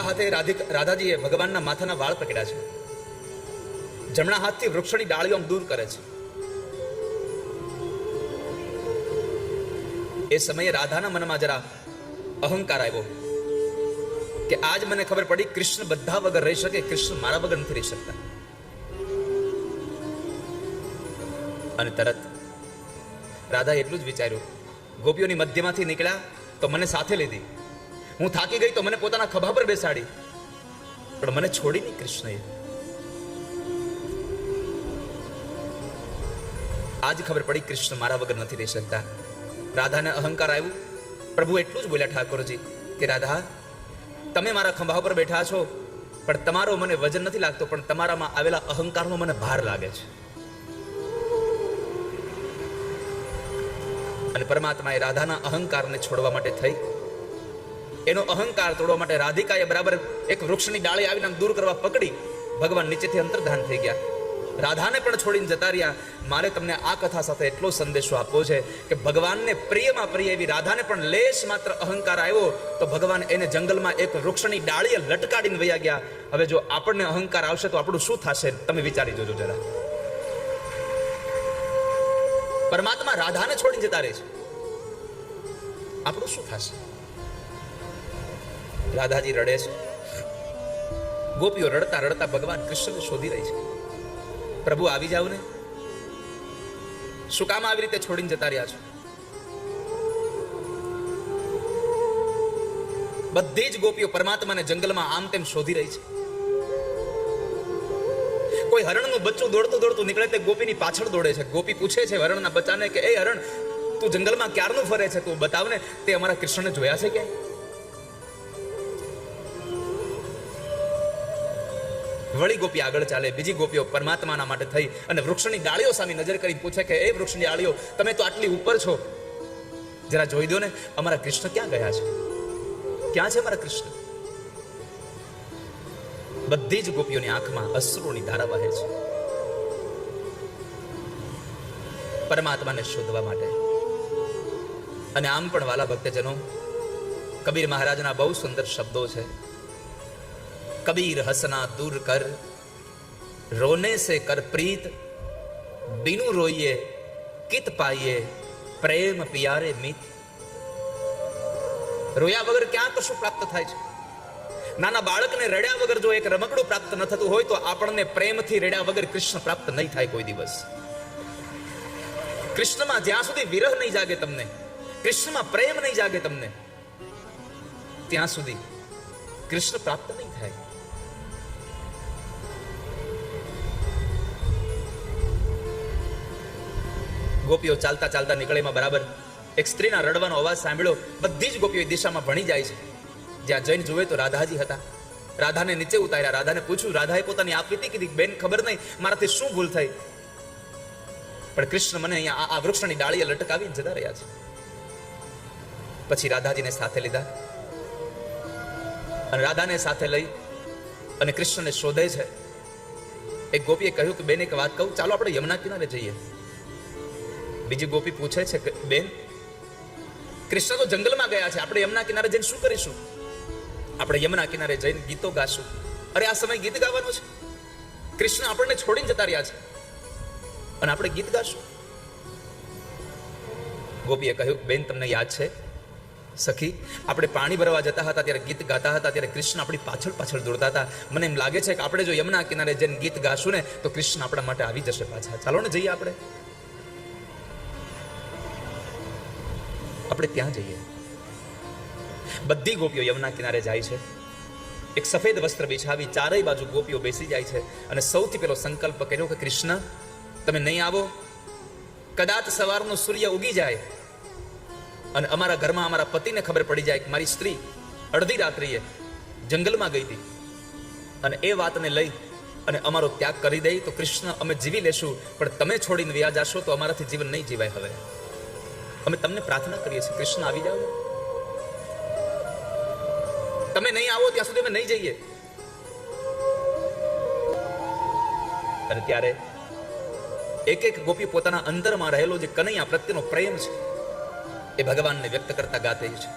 હાથે રાધાજીએ ભગવાનના માથાના વાળ પકડ્યા છે. જમણા હાથથી વૃક્ષની ડાળીઓ દૂર કરે છે. એ સમયે રાધાના મનમાં જરા અહંકાર આવ્યો કે આજ મને ખબર પડી કૃષ્ણ બધા વગર રહી શકે, કૃષ્ણ મારા વગર નથી રહી શકતા. અને તરત રાધા એટલું જ વિચાર્યું, ગોપીઓની મધ્યમાંથી નીકળ્યા તો મને સાથે લીધી, હું થાકી ગઈ તો મને પોતાના ખભા પર બેસાડી, પણ મને છોડી નહીં કૃષ્ણએ. આજ ખબર પડી કૃષ્ણ મારા વગર નથી રહી શકતા. રાધાને અહંકાર આવ્યું. પ્રભુ એટલું જ બોલ્યા ઠાકોરજી કે રાધા, તમે મારા ખંભા પર બેઠા છો, પણ તમારો મને વજન નથી લાગતો, પણ તમારામાં આવેલા અહંકારનો મને ભાર લાગે છે. અને પરમાત્માએ રાધાના અહંકારને છોડવા માટે થઈ, એનો અહંકાર તોડવા માટે રાધિકાએ બરાબર એક વૃક્ષની ડાળી આવીને દૂર કરવા પકડી. ભગવાન નીચેથી અંતર્ધાન થઈ ગયા. રાધાને પણ છોડીને જતા રહ્યા. મારે તમને આ કથા સાથે એટલો સંદેશો આપવો છે કે ભગવાનને પ્રિયમાં પ્રિય એવી રાધાને પણ લેશ માત્ર અહંકાર આવ્યો તો ભગવાન એને જંગલમાં એક વૃક્ષની ડાળીએ લટકાડીને વયા ગયા. હવે જો આપણને અહંકાર આવશે તો આપણું શું થશે, તમે વિચારી જોજો જરા. પરમાત્મા રાધાને છોડીને જતા રહે છે, આપણું શું થશે? રાધાજી રડે છે. ગોપીઓ રડતા રડતા ભગવાન કૃષ્ણને શોધી રહી છે. પ્રભુ આવી જાવ ને, શું કામ આવી રીતે છોડીને જતા રહ્યા છો? બધી જ ગોપીઓ પરમાત્માને જંગલમાં આમ તેમ શોધી રહી છે. કોઈ હરણનું બચ્ચું દોડતું દોડતું નીકળે તે ગોપીની પાછળ દોડે છે. ગોપી પૂછે છે હરણના બચ્ચાને કે એ હરણ, તું જંગલમાં ક્યારનું ફરે છે, તું બતાવ ને, તે અમારા કૃષ્ણને જોયા છે ક્યાંય? વળી ગોપી આગળ ચાલે. બીજી ગોપીઓ પરમાત્માના માટે થઈ અને વૃક્ષની ડાળીઓ સામે નજર કરી પૂછે કે એ વૃક્ષની ડાળીઓ, તમે તો આટલી ઉપર છો, જરા જોઈ દો ને, અમારા કૃષ્ણ ક્યાં ગયા છે? ક્યાં છે અમારા કૃષ્ણ? બધી જ ગોપીઓની આંખમાં અશ્રુની ધારા વહે છે પરમાત્માને શોધવા માટે. અને આમ પણ વાલા ભક્તજનો, કબીર મહારાજના બહુ સુંદર શબ્દો છે. કબીર હસના દૂર કર, રોને સે કર પ્રીત, બિनु રોઈએ કિત પાઈએ, પ્રેમ પિયારે મિત. રોયા વગર ક્યાં કશું પ્રાપ્ત થાય છે? નાના બાળકને રડ્યા વગર જો એક રમકડું પ્રાપ્ત ન થતું હોય તો આપણને પ્રેમથી રડ્યા વગર કૃષ્ણ પ્રાપ્ત નહીં થાય કોઈ દિવસ. કૃષ્ણમાં જ્યાં સુધી વિરહ નહીં જાગે તમને, કૃષ્ણમાં પ્રેમ નહીં જાગે તમને, ત્યાં સુધી કૃષ્ણ પ્રાપ્ત નહીં થાય. ગોપીઓ ચાલતા ચાલતા નીકળેમાં બરાબર એક સ્ત્રીના રડવાનો અવાજ સાંભળ્યો. બધી જ ગોપીઓ દિશામાં ભણી જાય છે. જ્યાં જઈને જુએ તો રાધાજી હતા. રાધાને નીચે ઉતાર્યા. રાધાને પૂછ્યું. રાધાએ પોતાની આપવીતી કીધી, બેન ખબર નહીં મારાથી શું ભૂલ થઈ, પણ કૃષ્ણ મને અહીંયા આ વૃક્ષની ડાળીએ લટકાવીને જતા રહ્યા છે. પછી રાધાજીને સાથે લીધા અને રાધાને સાથે લઈ અને કૃષ્ણને શોધે છે. એક ગોપીએ કહ્યું કે બેન એક વાત કહું, ચાલો આપણે યમુના કિનારે જઈએ. બીજી ગોપી પૂછે છે કે બેન, કૃષ્ણ તો જંગલમાં ગયા છે, આપણે યમુના કિનારે જઈને શું કરીશું? આપણે યમુના કિનારે જઈને ગીતો ગાશું. અરે આ સમય ગીત ગાવાનો છે? કૃષ્ણ આપણને છોડીને જતા રહ્યા છે અને આપણે ગીત ગાશું? ગોપીએ કહ્યું, બેન તમને યાદ છે સખી, આપણે પાણી ભરવા જતા હતા ત્યારે ગીત ગાતા હતા, ત્યારે કૃષ્ણ આપણી પાછળ પાછળ દોડતા હતા. મને એમ લાગે છે કે આપણે જો યમુના કિનારે જઈને ગીત ગાશું ને તો કૃષ્ણ આપણા માટે આવી જશે પાછા. ચાલો ને જઈએ, આપણે ત્યાં જઈએ. બધી ગોપીઓ યમુના કિનારે જાય છે. એક સફેદ વસ્ત્ર બિછાવી ચારેય બાજુ ગોપીઓ બેસી જાય છે અને સૌથી પહેલો સંકલ્પ કર્યો કે કૃષ્ણ તમે નહીં આવો, કદાચ સવારનો સૂર્ય ઉગી જાય અને અમારા ઘરમાં અમારા પતિને ખબર પડી જાય કે મારી સ્ત્રી અડધી રાત્રિએ જંગલમાં ગઈ હતી અને એ વાતને લઈ અને અમારો ત્યાગ કરી દે તો કૃષ્ણ અમે જીવી લેશું, પણ તમે છોડીને વ્યા જાશો તો અમારાથી જીવન નહીં જીવાય. હવે અમે તમને પ્રાર્થના કરીએ છીએ, કૃષ્ણ આવી જાઓ, તમે નહીં આવો ત્યાં સુધી અમે નહીં જઈએ. અને ત્યારે એક એક ગોપી પોતાના અંતરમાં રહેલો જે કનૈયા પ્રત્યેનો પ્રેમ છે એ ભગવાનને વ્યક્ત કરતા ગાતે છે.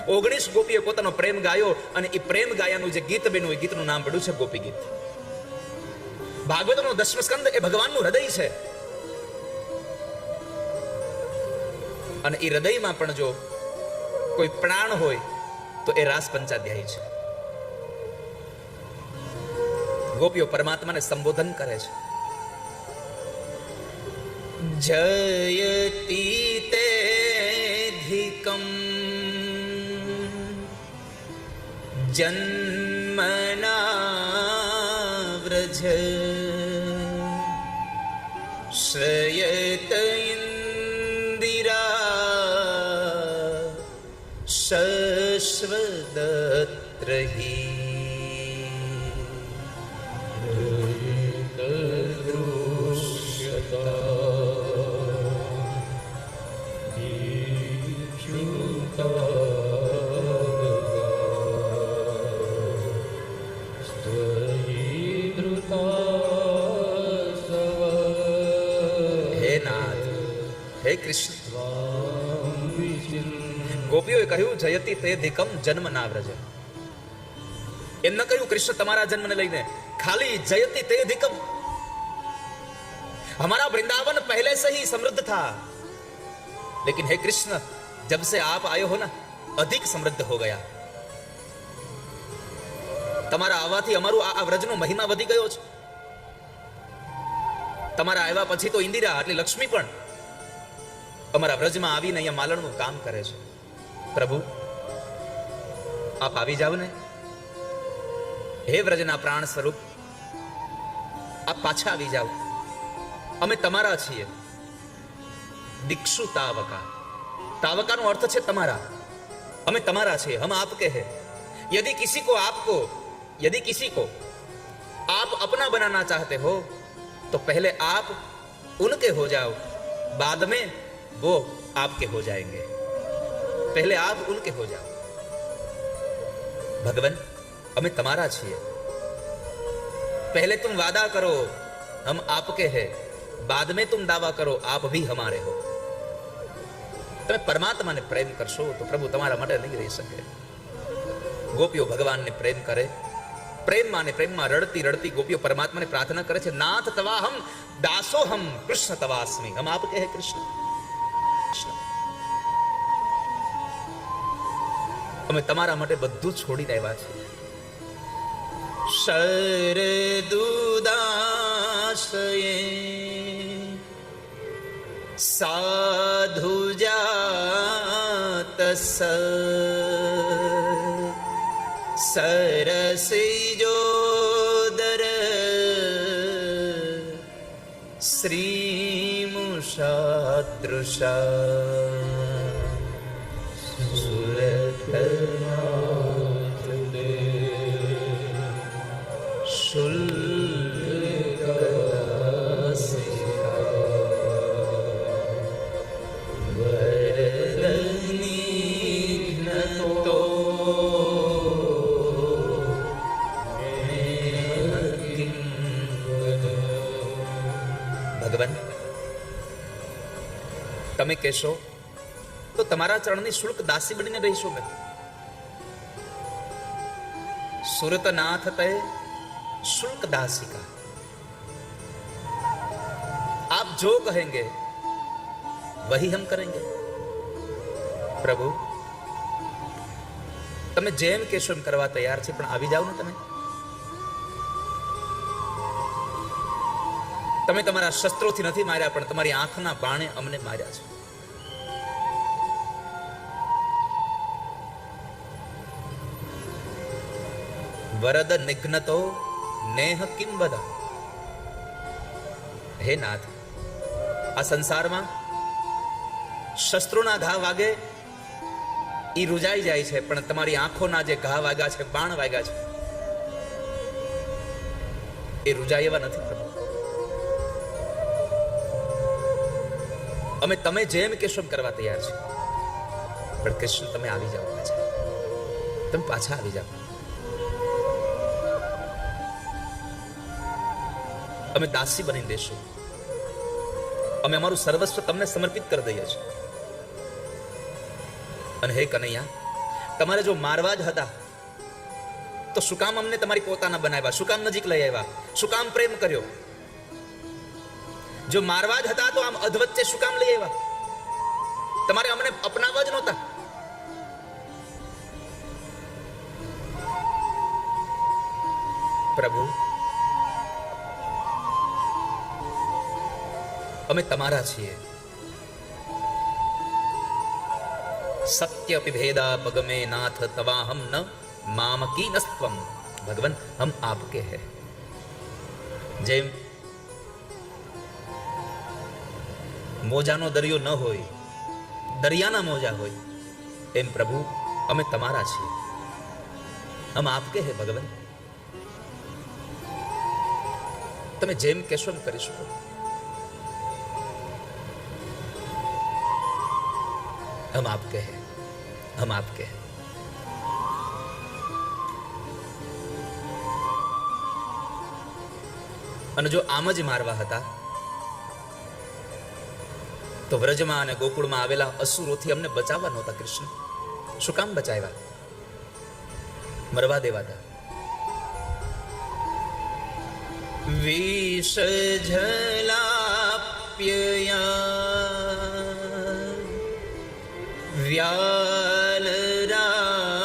19 ગોપીઓ પોતાનો પ્રેમ ગાયો અને એ પ્રેમ ગાયાનું જે ગીત બન્યું, એ ગીતનું નામ પડ્યું છે ગોપી ગીત. ભાગવતનો 10મો સ્કંદ એ ભગવાનનું હૃદય છે. અને એ હૃદયમાં પણ જો કોઈ પ્રાણ હોય તો એ રાસ પંચાધ્યાયી છે. ગોપીઓ પરમાત્માને સંબોધન કરે છે. જયતિ તેધિકમ જન્મના વ્રજ શ્રયત ઇન્દિરા શશ્વદત્રહી હે કૃષ્ણ. ગોપીઓએ કહ્યું જયતિ તેધિકમ જન્મ ના વ્રજ. એમ ન કહ્યું કૃષ્ણ તમારા જન્મને લઈને, ખાલી જયતિ તેધિકમ. हमारा वृंदावन पहले से ही समृद्ध था, लेकिन हे कृष्ण जब से आप आए हो ना अधिक समृद्ध हो गया. તમારા આવવાથી અમારું આ વ્રજનો મહિમા વધી ગયો છે. તમારા આવ્યા પછી તો ઇન્દિરા એટલે લક્ષ્મી પણ અમારા વ્રજમાં આવીને અહીંયા માલણનું કામ કરે છે. પ્રભુ આપ આવી જાવ ને. હે વ્રજના પ્રાણ સ્વરૂપ, આપ પાછા આવી જાવ. અમે તમારા છીએ. દીક્ષુ તાવકા. તાવકાનો અર્થ છે તમારા. અમે તમારા છીએ. હમ આપકે હે. यदि किसी को आप अपना बनाना चाहते हो तो पहले आप उनके हो जाओ, बाद में वो आपके हो जाएंगे. पहले आप उनके हो जाओ. भगवान हमें तुम्हारा छिए. पहले तुम वादा करो हम आपके हैं, बाद में तुम दावा करो आप भी हमारे हो. તમે પરમાત્માને પ્રેમ કરશો તો પ્રભુ તમારા માટે નહીં રહી શકે. ગોપીઓ ભગવાનને પ્રેમ કરે. પ્રેમમાં ને પ્રેમમાં રડતી રડતી ગોપીઓ પરમાત્માને પ્રાર્થના કરે છે, નાથ તવા હમ દાસો હમ કૃષ્ણ તવાસ્મી. હમ આપકે હે કૃષ્ણ. અમે તમારા માટે બધું છોડીને આવ્યા છીએ. શરદુદાસયે સાધુ જાતસ સરસિજોદર શ્રીમુષાદૃશા ભગવાન તમે કહેશો તો તમારા ચરણની શુલ્ક દાસી બનીને રહીશું. મેં સુરતનાથ તે शुल्क दासी का. आप जो कहेंगे वही हम करेंगे. प्रभु તમે જેમ કહેશો એમ કરવા તૈયાર છે, પણ આવી જાવ ને. તમે તમારા શસ્ત્રોથી નથી માર્યા, પણ તમારી આંખના બાણે અમને માર્યા છે. વરદ નિઘ્નતો નેહ કિમ બદા. હે નાથ, આ સંસારમાં શસ્ત્રોના ઘા વાગે ઈ રૂજાઈ જાય છે, પણ તમારી આંખોના જે ઘા વાગ્યા છે, બાણ વાગ્યા છે, એ રૂજાય એવા નથી. પ્રભુ અમે તમે જેમ કહેશો એમ કરવા તૈયાર છે, પણ કૃષ્ણ તમે આવી જાઓ પાછા. તમે પાછા આવી જાઓ. અમે દાસી બની દેશું. અમે અમારું સર્વસ્વ તમને સમર્પિત કરી દઈએ છીએ. અને હે કનૈયા, તમારે જો મારવા જ હતા તો શું કામ અમને તમારી પોતાના બનાવ્યા? શું કામ નજીક લઈ આવ્યા? શું કામ પ્રેમ કર્યો? જો મારવા જ હતા તો આમ અધવચ્ચે શું કામ લઈ આવ્યા? તમારે અમને અપનાવવા જ નહોતા. પ્રભુ, અમે તમારા છીએ. सत्य पिभेदा पगमे नाथ तवा हम न मामकी नस्त्वम. भगवान हम आपके हैं. જેમ મોજાનો દરિયો ન હોય, દરિયાના મોજા હોય, એમ પ્રભુ અમે તમારા છીએ. હમ આપકે હે ભગવાન. તમે જેમ કહેશો એમ કરીશું. हम आपके हैं, हम आपके हैं. અને જો આમ જ મારવા હતા તો વ્રજમાં અને ગોકુળમાં આવેલા અસુરોથી અમને બચાવવા નહોતા કૃષ્ણ. શું કામ બચાવ્યા? મરવા દેવાતા. વિષ ઝલાપ્યયા વ્યાલ રાક્ષસા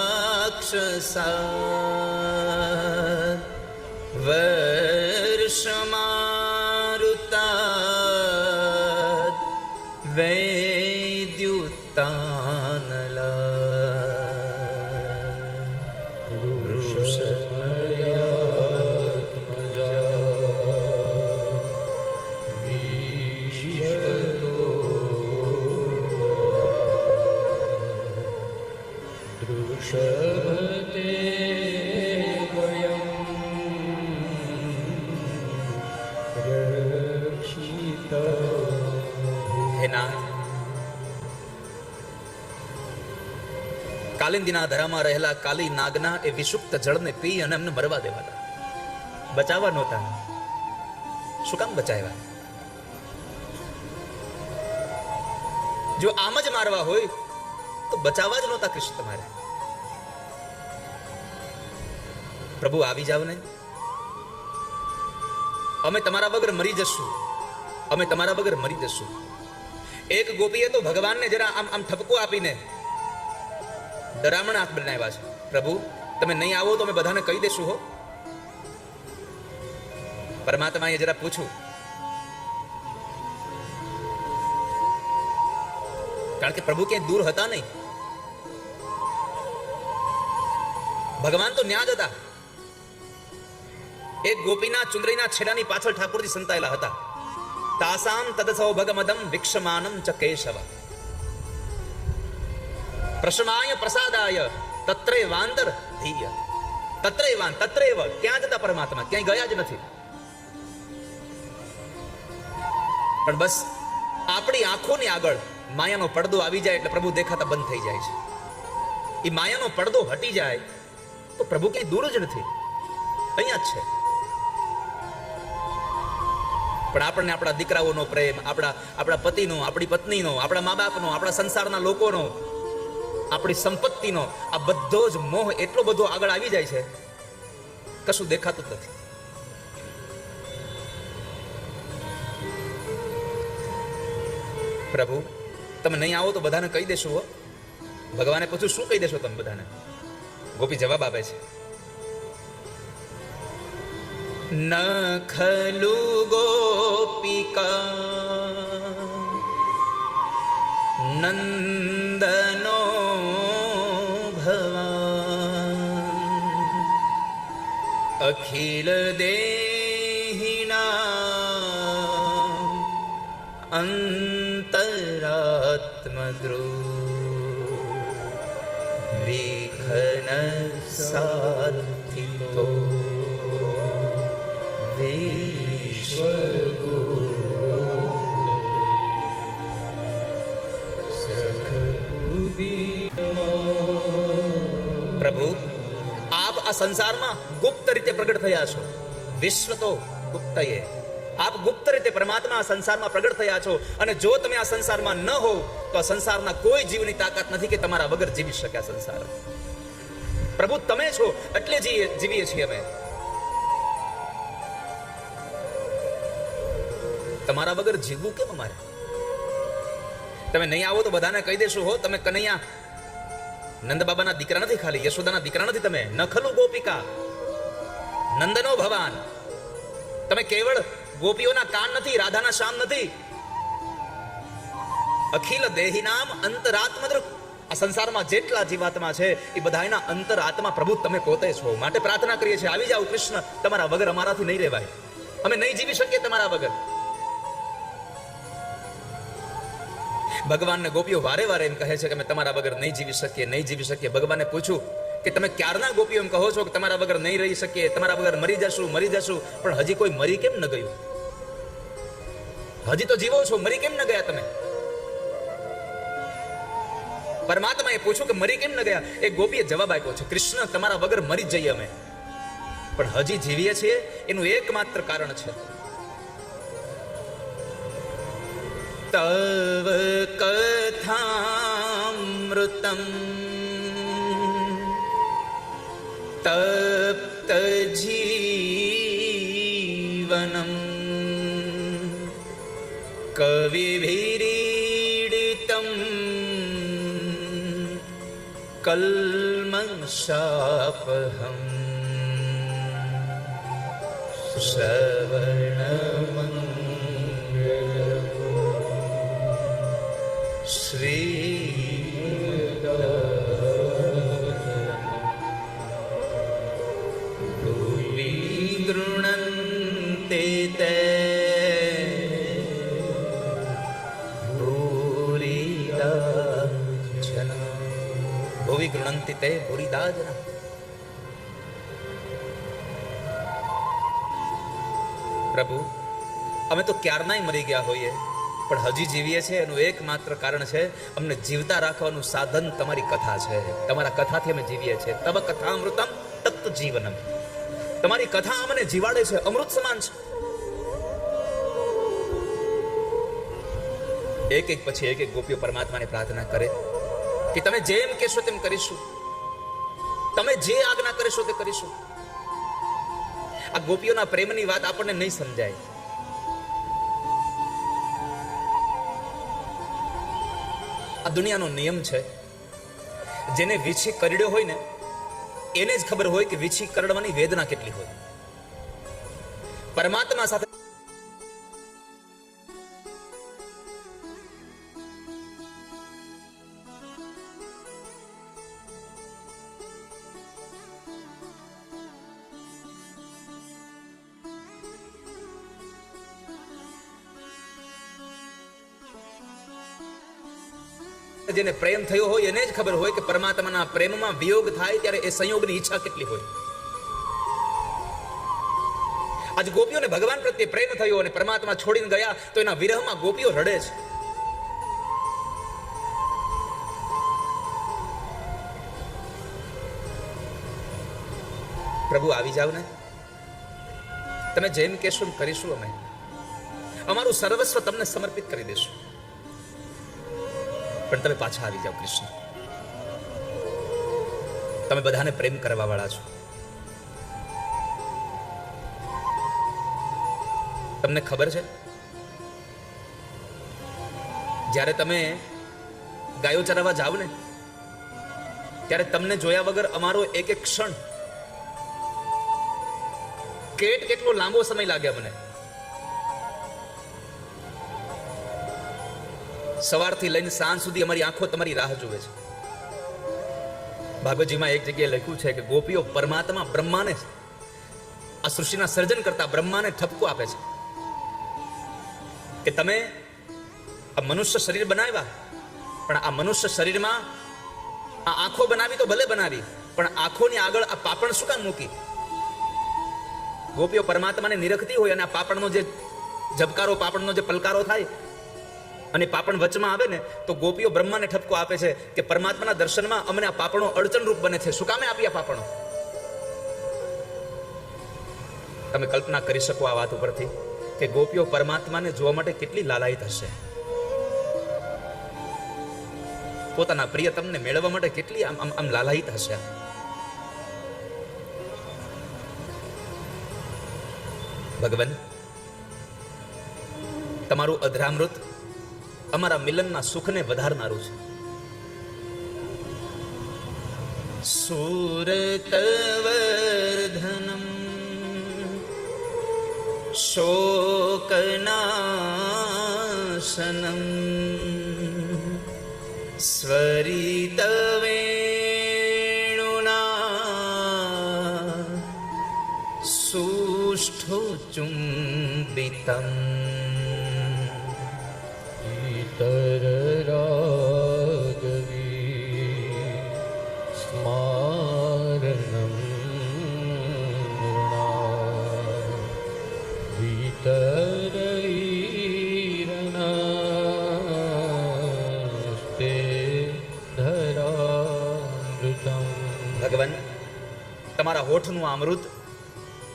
વર્ષમારુતા વૈદ્યુતાનલા કાલિંદીના ધરામાં રહેલા કાલી નાગના એ વિષુપ્ત જળને પી અને એમને મરવા દેવાતા. બચાવવા નહોતા. શું કામ બચાવ્યા? જો આમ જ મારવા હોય તો બચાવવા જ નહોતા કૃષ્ણ તમારે. પ્રભુ આવી જાવ ને. અમે તમારા વગર મરી જશું. અમે તમારા વગર મરી જશું. એક ગોપીએ તો ભગવાનને જરા આમ આમ ઠપકો આપીને ડરામણ હાથ બનાવ્યા છે. પ્રભુ તમે નહીં આવો તો અમે બધાને કહી દેશું હો. પરમાત્માએ જરા પૂછ્યું, કારણ કે પ્રભુ ક્યાંય દૂર હતા નહીં. ભગવાન તો ન્યા જ હતા. એક ગોપીના ચુંદડીના છેડાની પાછળ ઠાકોરજી સંતાયેલા હતા. તાસામ તદસૌ ભગમદમ વિક્ષમાનમ ચ કેશવ પ્રશમાય પ્રસાદાય તત્રે વાંદર ધીય. તત્રે વાન તત્રેવ ક્યાં જતા પરમાત્મા? ક્યાંય ગયા જ નથી. પણ બસ આપણી આંખોની આગળ માયાનો પડદો આવી જાય એટલે પ્રભુ દેખાતા બંધ થઈ જાય છે. એ માયાનો પડદો હટી જાય તો પ્રભુ ક્યાંય દૂર જ નથી, અહીંયા જ છે. પણ આપણને આપણા દીકરાઓનો પ્રેમ, આપણા પતિનો, આપણી પત્નીનો, આપણા મા બાપનો, આપણા સંસારના લોકોનો, આપણી સંપત્તિનો, આ બધો જ મોહ એટલો બધો આગળ આવી જાય છે, કશું દેખાતું જ નથી. પ્રભુ તમે નહીં આવો તો બધાને કહી દેશો હો. ભગવાને પૂછ્યું શું કહી દેશો તમે બધાને? ગોપી જવાબ આપે છે, ન ખલુ ગોપિકા નંદનો ભવાન અખિલ દેહિના અંતરાત્મદ્રુવ વિઘ્ન સાધિતો પ્રભુ આપ આ સંસારમાં ગુપ્ત રીતે પ્રગટ થયા છો. વિશ્વ તો ગુપ્ત એ આપ ગુપ્ત રીતે પરમાત્મા આ સંસારમાં પ્રગટ થયા છો. અને જો તમે આ સંસારમાં ન હો તો આ સંસારના કોઈ જીવની તાકાત નથી કે તમારા વગર જીવી શકે આ સંસાર. પ્રભુ તમે છો એટલે જીવીએ છીએ અમે. તમારા વગર જીવવું કેમ અમારે? તમે નહીં આવો તો બધાને કહી દેશો, હો તમે કનૈયા નંદ બાબાના દીકરા નથી, ખાલી યશોદાના દીકરા નથી, તમે નખલુ ગોપિકા નંદનો ભવાન, તમે કેવળ ગોપીઓના કાન નથી, રાધાના શ્યામ નથી. અખિલ દેહી નામ અંતરાત્મદ્ર, આ સંસારમાં જેટલા જીવાત્મા છે એ બધાના અંતરાત્મા પ્રભુ તમે પોતે છો. માટે પ્રાર્થના કરીએ છીએ, આવી જાઓ કૃષ્ણ, તમારા વગર અમારાથી નહીં રહેવાય, અમે નહીં જીવી શકીએ તમારા વગર. ભગવાનને ગોપીઓ વારે વારે એમ કહે છે કે અમે તમારા વગર નહીં જીવી શકીએ, નહીં જીવી શકીએ. ભગવાનને પૂછું કે તમે ક્યારના ગોપીઓ એમ કહો છો કે તમારા વગર નહીં રહી શકીએ, તમારા વગર મરી જશું, પણ હજી કોઈ મરી કેમ ન ગયું? હજી તો જીવો છો, મરી કેમ ન ગયા તમે? પરમાત્માએ પૂછ્યું કે મરી કેમ ન ગયા? એક ગોપીએ જવાબ આપ્યો છે, કૃષ્ણ તમારા વગર મરી જઈએ અમે, પણ હજી જીવીએ છીએ એનું એકમાત્ર કારણ છે તવ કથામૃતમ તપ્ત જીવનમ કવિભીરીડિતમ કલ્મષાપહમ શ્રવણમંગલમ ભુવિ ગૃણન્તે તે ભૂરિદા જના, ભુવિ ગૃણન્તિ તે ભૂરિદા જના. પ્રભુ અમે તો ક્યારનાય મરી ગયા હોઈએ, પણ હજી જીવીએ છીએ એનું એકમાત્ર કારણ છે, અમને જીવતા રાખવાનું સાધન તમારી કથા છે. તમારા કથાથી અમે જીવીએ છીએ. તવ કથામૃતમ તપ્ત જીવનમ, તમારી કથા અમને જીવાડે છે, અમૃત સમાન છે. એક એક પછી એક ગોપીઓ પરમાત્માને પ્રાર્થના કરે કે તમે જેમ કહેશો તેમ કરીશું, તમે જે આજ્ઞા કરીશો તે કરીશું. આ ગોપીઓના પ્રેમની વાત આપણને નહીં સમજાય. આ દુનિયાનો નિયમ છે, જેને વીછી કરડ્યો હોય ને એને જ ખબર હોય કે વીછી કરડવાની વેદના કેટલી હોય. પરમાત્મા સાથે જેને પ્રેમ થયો હોય એને જ ખબર હોય કે પરમાત્માના પ્રેમમાં વિયોગ થાય ત્યારે એ સંયોગની ઈચ્છા કેટલી હોય. આજ ગોપીઓને ભગવાન પ્રત્યે પ્રેમ થયો અને પરમાત્મા છોડીને ગયા તો એના વિરહમાં ગોપીઓ રડે છે. પ્રભુ આવી જાવ ને, તમે જેમ કહેશો એમ કરીશું. અમે અમારું સર્વસ્વ તમને સમર્પિત કરી દેશું, પણ તમે પાછા આવી જાઓ કૃષ્ણ. તમે બધાને પ્રેમ કરવા વાળા છો. તમને ખબર છે, જ્યારે તમે ગાયો ચરાવવા જાવ ને ત્યારે તમને જોયા વગર અમારો એક એક ક્ષણ કેટલો લાંબો સમય લાગે મને. સવારથી લઈને સાંજ સુધી અમારી આંખો તમારી રાહ જુએ છે. ભાગવતજીમાં એક જગ્યાએ લખ્યું છે કે ગોપીઓ પરમાત્મા બ્રહ્માને, આ સૃષ્ટિના સર્જન કરતા બ્રહ્માને ઠપકો આપે છે કે તમે આ મનુષ્ય શરીર બનાવ્યા, પણ આ મનુષ્ય શરીરમાં આ આંખો બનાવી તો ભલે બનાવી, પણ આંખોની આગળ આ પાપણ શું કામ મૂકી? ગોપીઓ પરમાત્માને નિરખતી હોય અને આ પાપણનો જે ઝબકારો, પાપણનો જે પલકારો થાય અને પાપણ વચમાં આવે ને તો ગોપીઓ બ્રહ્માને ઠપકો આપે છે કે પરમાત્માના દર્શનમાં અમને આ પાપણો અડચણરૂપ બને છે. શું કામે આપી આ પાપણો? તમે કલ્પના કરી શકો આ વાત ઉપરથી કે ગોપીઓ પરમાત્માને જોવા માટે કેટલી લાલાયિત હશે, પોતાના પ્રિયતમને મેળવવા માટે કેટલી આમ લાલાયિત હશે. ભગવાન, તમારું અધરામૃત અમારા મિલનના સુખને વધારનારું છે. સુરતવર્ધનમ શોકનાશનમ સ્વરિતવેણુના સુષ્ઠુ ચુંબિતમ ભગવાન, તમારા હોઠનું અમૃત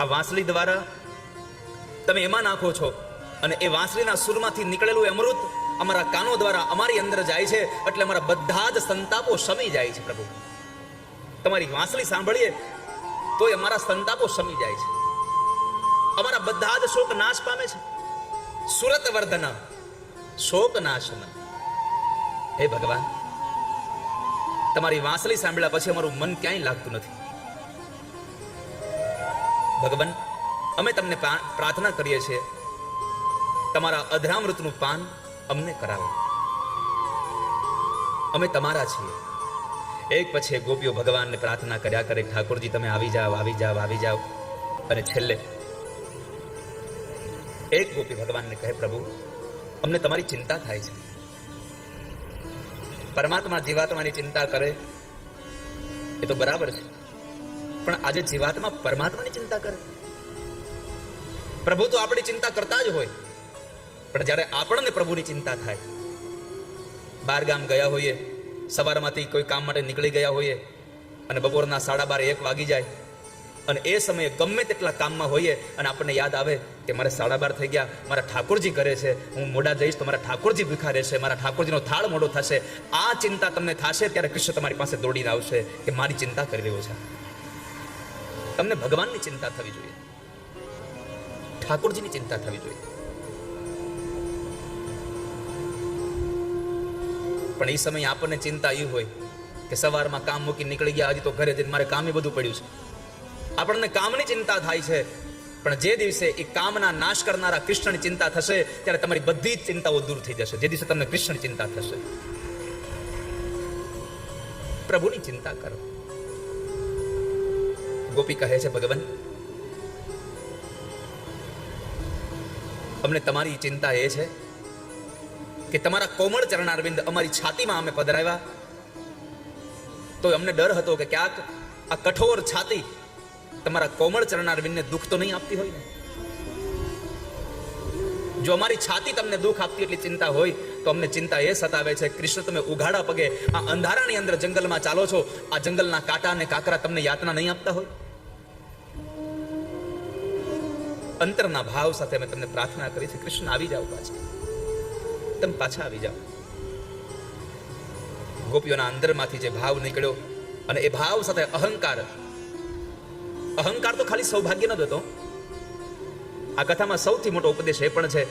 આ વાંસળી દ્વારા તમે એમાં નાખો છો અને એ વાંસળીના સુરમાંથી નીકળેલું અમૃત અમારા કાનો દ્વારા અમારી અંદર જાય છે, એટલે અમારા બધા જ સંતાપો શમી જાય છે. પ્રભુ, તમારી વાંસળી સાંભળીએ તો અમારા સંતાપો શમી જાય છે, અમારા બધા જ શોક નાશ પામે છે. સુરત વર્ધન શોક નાશન. હે ભગવાન, તમારી વાંસળી સાંભળ્યા પછી અમારું મન ક્યાંય લાગતું નથી. ભગવાન, અમે તમને પ્રાર્થના કરીએ છીએ, તમારા અધરામૃતનું પાન અમને કરાવો. અમે તમારા છીએ. એક પછી ગોપીઓ ભગવાનને પ્રાર્થના કર્યા કરે, ઠાકોરજી તમે આવી જાઓ, આવી જાઓ, આવી જાઓ. અને છેલ્લે એક ગોપી ભગવાનને કહે, પ્રભુ, અમને તમારી ચિંતા થાય છે. પરમાત્મા જીવાત્માની ચિંતા કરે એ તો બરાબર છે, પણ આજે જીવાત્મા પરમાત્માની ચિંતા કરે. પ્રભુ તો આપણી ચિંતા કરતા જ હોય, પણ જ્યારે આપણને પ્રભુની ચિંતા થાય, બાર ગામ ગયા હોઈએ, સવારમાંથી કોઈ કામ માટે નીકળી ગયા હોઈએ અને બપોરના 12:30 1 વાગી જાય અને એ સમયે ગમે તેટલા કામમાં હોઈએ અને આપણને યાદ આવે કે મારે 12:30 થઈ ગયા, મારા ઠાકોરજી કરે છે, હું મોડા જઈશ તો મારા ઠાકોરજી ભૂખા રહેશે, મારા ઠાકોરજીનો થાળ મોડો થશે. આ ચિંતા તમને થશે ત્યારે કૃષ્ણ તમારી પાસે દોડીને આવશે કે મારી ચિંતા કરી રહ્યો છે. તમને ભગવાનની ચિંતા થવી જોઈએ, ઠાકોરજીની ચિંતા થવી જોઈએ. પણ એ સમયે આપણને ચિંતા એ હોય કે સવારમાં કામ મૂકી નીકળી ગયા, હજી તો ઘરે જઈને મારે કામે બધું પડ્યું છે. આપણને કામની ચિંતા થાય છે, પણ જે દિવસે એ કામના નાશ કરનારા કૃષ્ણની ચિંતા થશે ત્યારે તમારી બધી જ ચિંતાઓ દૂર થઈ જશે. જે દિવસે તમને કૃષ્ણની ચિંતા થશે, પ્રભુની ચિંતા કરો. ગોપી કહે છે, ભગવાન, અમને તમારી ચિંતા એ છે કે તમારા કોમળ ચરણારવિંદ અમારી છાતીમાં અમે પધરાવ્યા તો અમને ડર હતો કે ક્યાંક આ કઠોર છાતી તમારા કોમળ ચરણારવિંદને દુઃખ તો નહીં આપતી હોય ને. જો અમારી છાતી તમને દુઃખ આપતી એટલી ચિંતા હોય તો અમને ચિંતા એ સતાવે છે, કૃષ્ણ તમે ઉઘાડા પગે આ અંધારાની અંદર જંગલમાં ચાલો છો, આ જંગલના કાંટા અને કાકરા તમને યાતના નહીં આપતા હોય. અંતરના ભાવ સાથે અમે તમને પ્રાર્થના કરી છે, કૃષ્ણ આવી જાઓ, પાછા તમે પાછા આવી જાઓ. ગોપીઓના અંદરમાંથી જે ભાવ નીકળ્યો અને એ ભાવ સાથે અહંકાર તો ખાલી સૌભાગ્યનો જ હતો. આ કથામાં સૌથી મોટો ઉપદેશ એ પણ છે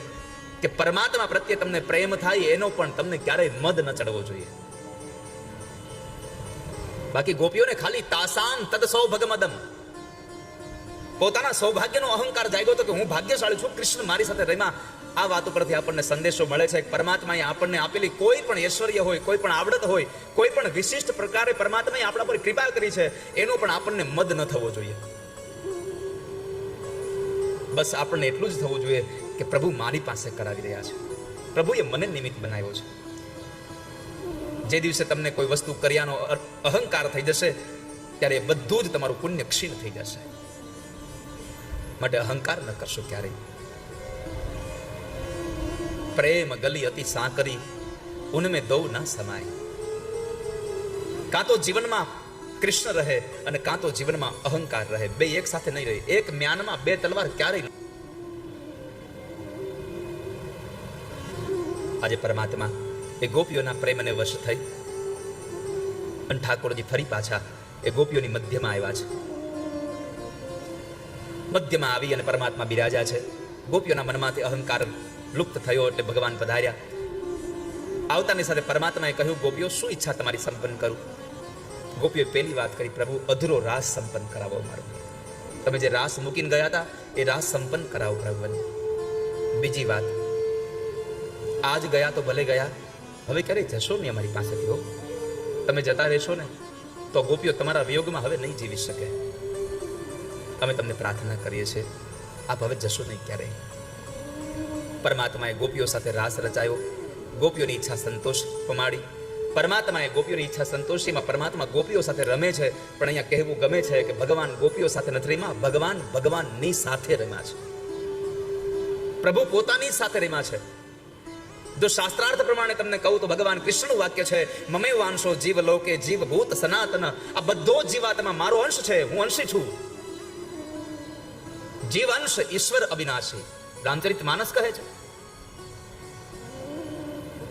કે પરમાત્મા પ્રત્યે તમને પ્રેમ થાય એનો પણ તમને ક્યારેય મદ ન ચડવો જોઈએ. બાકી ગોપીઓને ખાલી તાસામ તદ સૌભગમદમ, પોતાના સૌભાગ્યનો અહંકાર જાગ્યો હતો કે હું ભાગ્યશાળી છું, કૃષ્ણ મારી સાથે રમ્યા. આ વાત ઉપરથી આપણને સંદેશો મળે છે કે પરમાત્માએ આપણને આપેલી કોઈ પણ ઐશ્વર્ય હોય, કોઈ પણ આવડત હોય, કોઈ પણ વિશિષ્ટ પ્રકારે પરમાત્માએ આપણા પર કૃપા કરી છે, એનો પણ આપણને મદ ન થવો જોઈએ. બસ આપણને એટલું જ થવું જોઈએ કે પ્રભુ મારી પાસે કરાવી રહ્યા છે, પ્રભુએ મને નિમિત્ત બનાવ્યો છે. જે દિવસે તમને કોઈ વસ્તુ કર્યાનો અહંકાર થઈ જશે ત્યારે બધું જ તમારું પુણ્ય ક્ષીણ થઈ જશે. માટે અહંકાર ન કરશો ક્યારેય. પ્રેમ ગલી અતિ સાંકરી ઉનમે દો ના સમાય. કાં તો જીવનમાં કૃષ્ણ રહે અને કાં તો જીવનમાં અહંકાર રહે, બે એક સાથે નહીં રહે. એક મ્યાનમાં બે તલવાર ક્યારેય. આજે પરમાત્મા એ ગોપીઓના પ્રેમને વશ થઈ અને ઠાકોરજી ફરી પાછા એ ગોપીઓની મધ્યમાં આવ્યા છે. મધ્યમાં આવી અને પરમાત્મા બિરાજ્યા છે. ગોપીઓના મનમાંથી અહંકાર લુપ્ત થયો એટલે ભગવાન પધાર્યા. આવતાની સાથે પરમાત્માએ કહ્યું, ગોપીઓ શું ઈચ્છા તમારી સંપન્ન કરું? ગોપીઓએ પહેલી વાત કરી, પ્રભુ અધૂરો રાસ સંપન્ન કરાવો મારો. તમે જે રાસ મૂકીને ગયા હતા એ રાસ સંપન્ન કરાવો પ્રભુ. બીજી વાત, આજ ગયા તો ભલે ગયા, હવે ક્યારે જશો નહીં અમારી પાસેથી હો. તમે જતા રહેશો ને તો ગોપીઓ તમારા વિયોગમાં હવે નહીં જીવી શકે. અમે તમને પ્રાર્થના કરીએ છીએ, આપ હવે જશો નહીં ક્યારેય. પરમાત્માએ ગોપીઓ સાથે રાસ રચાયો, ગોપીઓની ઈચ્છા સંતોષ પમાડી. પરમાત્માએ ગોપીઓની ઈચ્છા સંતોષીમાં પરમાત્મા ગોપીઓ સાથે રમે છે. પણ અહીંયા કહેવું ગમે છે કે ભગવાન ગોપીઓ સાથે નથી રમ્યા, ભગવાન ભગવાનની સાથે રમ્યા છે. પ્રભુ પોતાની સાથે રમ્યા છે. જો શાસ્ત્રાર્થ પ્રમાણે તમને કહું તો ભગવાન કૃષ્ણનું વાક્ય છે, મમેવ અંશો જીવ લોકે જીવ ભૂત સનાતન. આ બધો જીવાત્મા મારો અંશ છે, હું અંશી છું. જીવ અંશ ઈશ્વર અવિનાશી, રામચરિત માનસ કહે છે.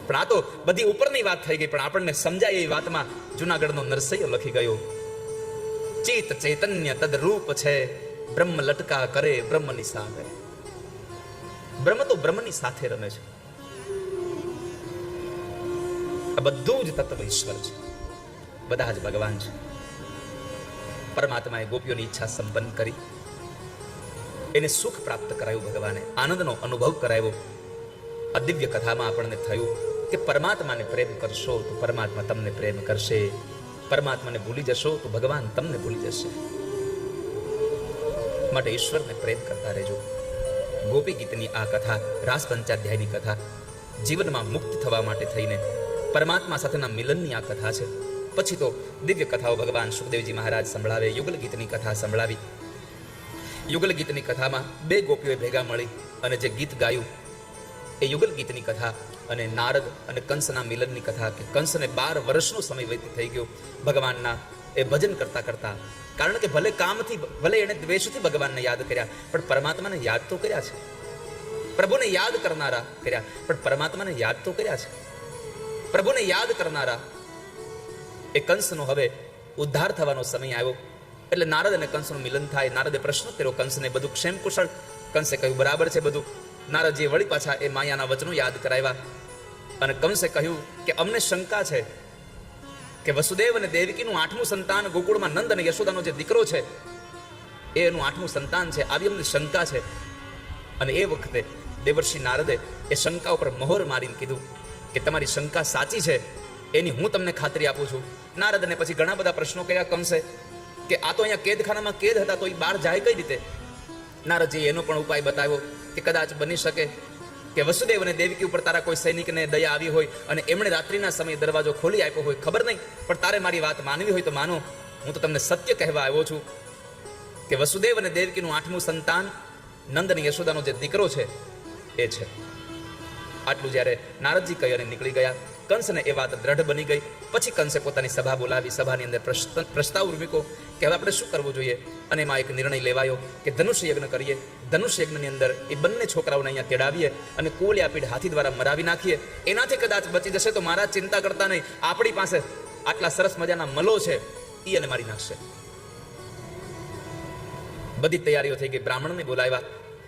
પણ આ તો બધી ઉપરની વાત થઈ ગઈ, પણ આપણને સમજાય એ વાતમાં જુનાગઢનો નરસૈયો લખી ગયો, ચિત ચૈતન્ય તદ રૂપ છે, બ્રહ્મ લટકા કરે બ્રહ્મની સાથે. બ્રહ્મ તો બ્રહ્મની સાથે રમે છે. આ બધું જ તત્વ ઈશ્વર છે, બધા જ ભગવાન છે. પરમાત્માએ ગોપીઓની ઈચ્છા સંપન્ન કરી, એને સુખ પ્રાપ્ત કરાયું, ભગવાને આનંદનો અનુભવ કરાવ્યો. આ દિવ્ય કથામાં આપણને થયું કે પરમાત્માને પ્રેમ કરશો તો પરમાત્મા તમને પ્રેમ કરશે, પરમાત્માને ભૂલી જશો તો ભગવાન તમને ભૂલી જશે. માટે ઈશ્વરને પ્રેમ કરતા રહેજો. ગોપી ગીતની આ કથા, રાસ પંચાધ્યાયની કથા, જીવનમાં મુક્ત થવા માટે થઈને પરમાત્મા સાથેના મિલનની આ કથા છે. પછી તો દિવ્ય કથાઓ ભગવાન સુખદેવજી મહારાજ સંભળાવે. યુગલ ગીતની કથા સંભળાવી. યુગલ ગીતની કથામાં બે ગોપીઓએ ભેગા મળી અને જે ગીત ગાયું એ યુગલ ગીતની કથા, અને નારદ અને કંસના મિલનની કથા. કે કંસને 12 વર્ષનો સમય વ્યતીત થઈ ગયો ભગવાનના એ ભજન કરતા કરતા. કારણ કે ભલે કામથી, ભલે એને દ્વેષથી ભગવાનને યાદ કર્યા, પણ પરમાત્માને યાદ તો કર્યા છે. પ્રભુને યાદ કરનારા કર્યા, પણ પરમાત્માને યાદ તો કર્યા છે. પ્રભુને યાદ કરનારા એ કંસનો હવે ઉદ્ધાર થવાનો સમય આવ્યો. એટલે નારદ અને કંસનું મિલન થાય. નારદે પ્રશ્ન કર્યો કંસને, બધું ક્ષેમ કુશળ? કંસે કહ્યું બરાબર છે બધું. નારદજીએ વળી પાછા એ માયાના વચનો યાદ કરાવ્યા. અને કંસે કહ્યું કે અમને શંકા છે કે વસુદેવ અને દેવકીનું 8મું સંતાન ગોકુળમાં નંદ અને યશોદાનો જે દીકરો છે એ એનું 8મું સંતાન છે, આવી અમને શંકા છે. અને એ વખતે દેવર્ષિ નારદે એ શંકા ઉપર મહોર મારીને કીધું કે તમારી શંકા સાચી છે, એની હું તમને ખાતરી આપું છું. નારદને પછી ઘણા બધા પ્રશ્નો કર્યા કંસે કે આ તો અહીંયા કેદખાનામાં કેદ હતા, તો એ બહાર જાય કઈ રીતે? નારદજીએ એનો પણ ઉપાય બતાવ્યો કે કદાચ બની શકે કે વસુદેવ અને દેવકી ઉપર તારા કોઈ સૈનિકને દયા આવી હોય અને એમણે રાત્રિના સમયે દરવાજો ખોલી આપ્યો હોય, ખબર નહીં. પણ તારે મારી વાત માનવી હોય તો માનો. હું તો તમને સત્ય કહેવા આવ્યો છું કે વસુદેવ અને દેવકીનું 8મું સંતાન નંદ અને યશોદાનો જે દીકરો છે એ છે. આટલું જ્યારે નારદજી કહી અને નીકળી ગયા, કંસને એ વાત દ્રઢ બની ગઈ. પછી કંસે પોતાની સભા બોલાવી. સભાની અંદર પ્રસ્તાવ મૂક્યો કે હવે આપણે શું કરવું જોઈએ. અને એમાં એક નિર્ણય લેવાયો કે ધનુષ્ય યજ્ઞ કરીએ. ધનુષ્ય યજ્ઞની અંદર એ બંને છોકરાઓને અહીંયા તેડાવીએ અને કોલિયા પીઠ હાથી દ્વારા મરાવી નાખીએ. એનાથી કદાચ બચી જશે તો મારા ચિંતા કરતા નહીં, આપણી પાસે આટલા સરસ મજાના મલો છે, એ અને મારી નાખશે. બધી તૈયારીઓ થઈ ગઈ. બ્રાહ્મણને બોલાવ્યા.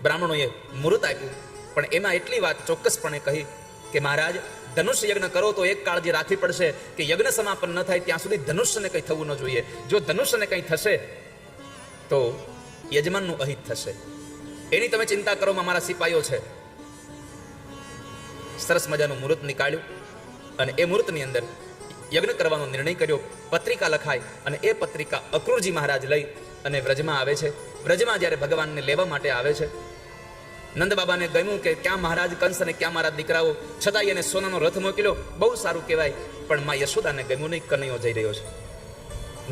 બ્રાહ્મણોએ મુહૂર્ત આપ્યું, પણ એમાં એટલી વાત ચોક્કસપણે કહી કે મહારાજ, ધનુષ્ય યજ્ઞ કરો તો એક કાળજી રાખવી પડશે કે યજ્ઞ સમાપન ન થાય ત્યાં સુધી ધનુષ્યને કંઈ થવું ન જોઈએ. જો ધનુષ્યને કંઈ થશે તો યજમાનનું અહિત થશે. એની તમે ચિંતા કરો, મારા સિપાઈઓ છે. સરસ મજાનું મુહૂર્ત નીકાળ્યું અને એ મુહૂર્તની અંદર યજ્ઞ કરવાનો નિર્ણય કર્યો. પત્રિકા લખાય અને એ પત્રિકા અક્રૂરજી મહારાજ લઈ અને વ્રજમાં આવે છે. વ્રજમાં જ્યારે ભગવાનને લેવા માટે આવે છે, નંદ બાબાને ગમ્યું કે ક્યાં મહારાજ કંસ અને ક્યાં મારા દીકરાઓ, છતાં એને સોનાનો રથ મોકલ્યો, બહુ સારું કહેવાય. પણ મા યશોદાને ગમ્યું નહીં, કનૈયો જઈ રહ્યો છે.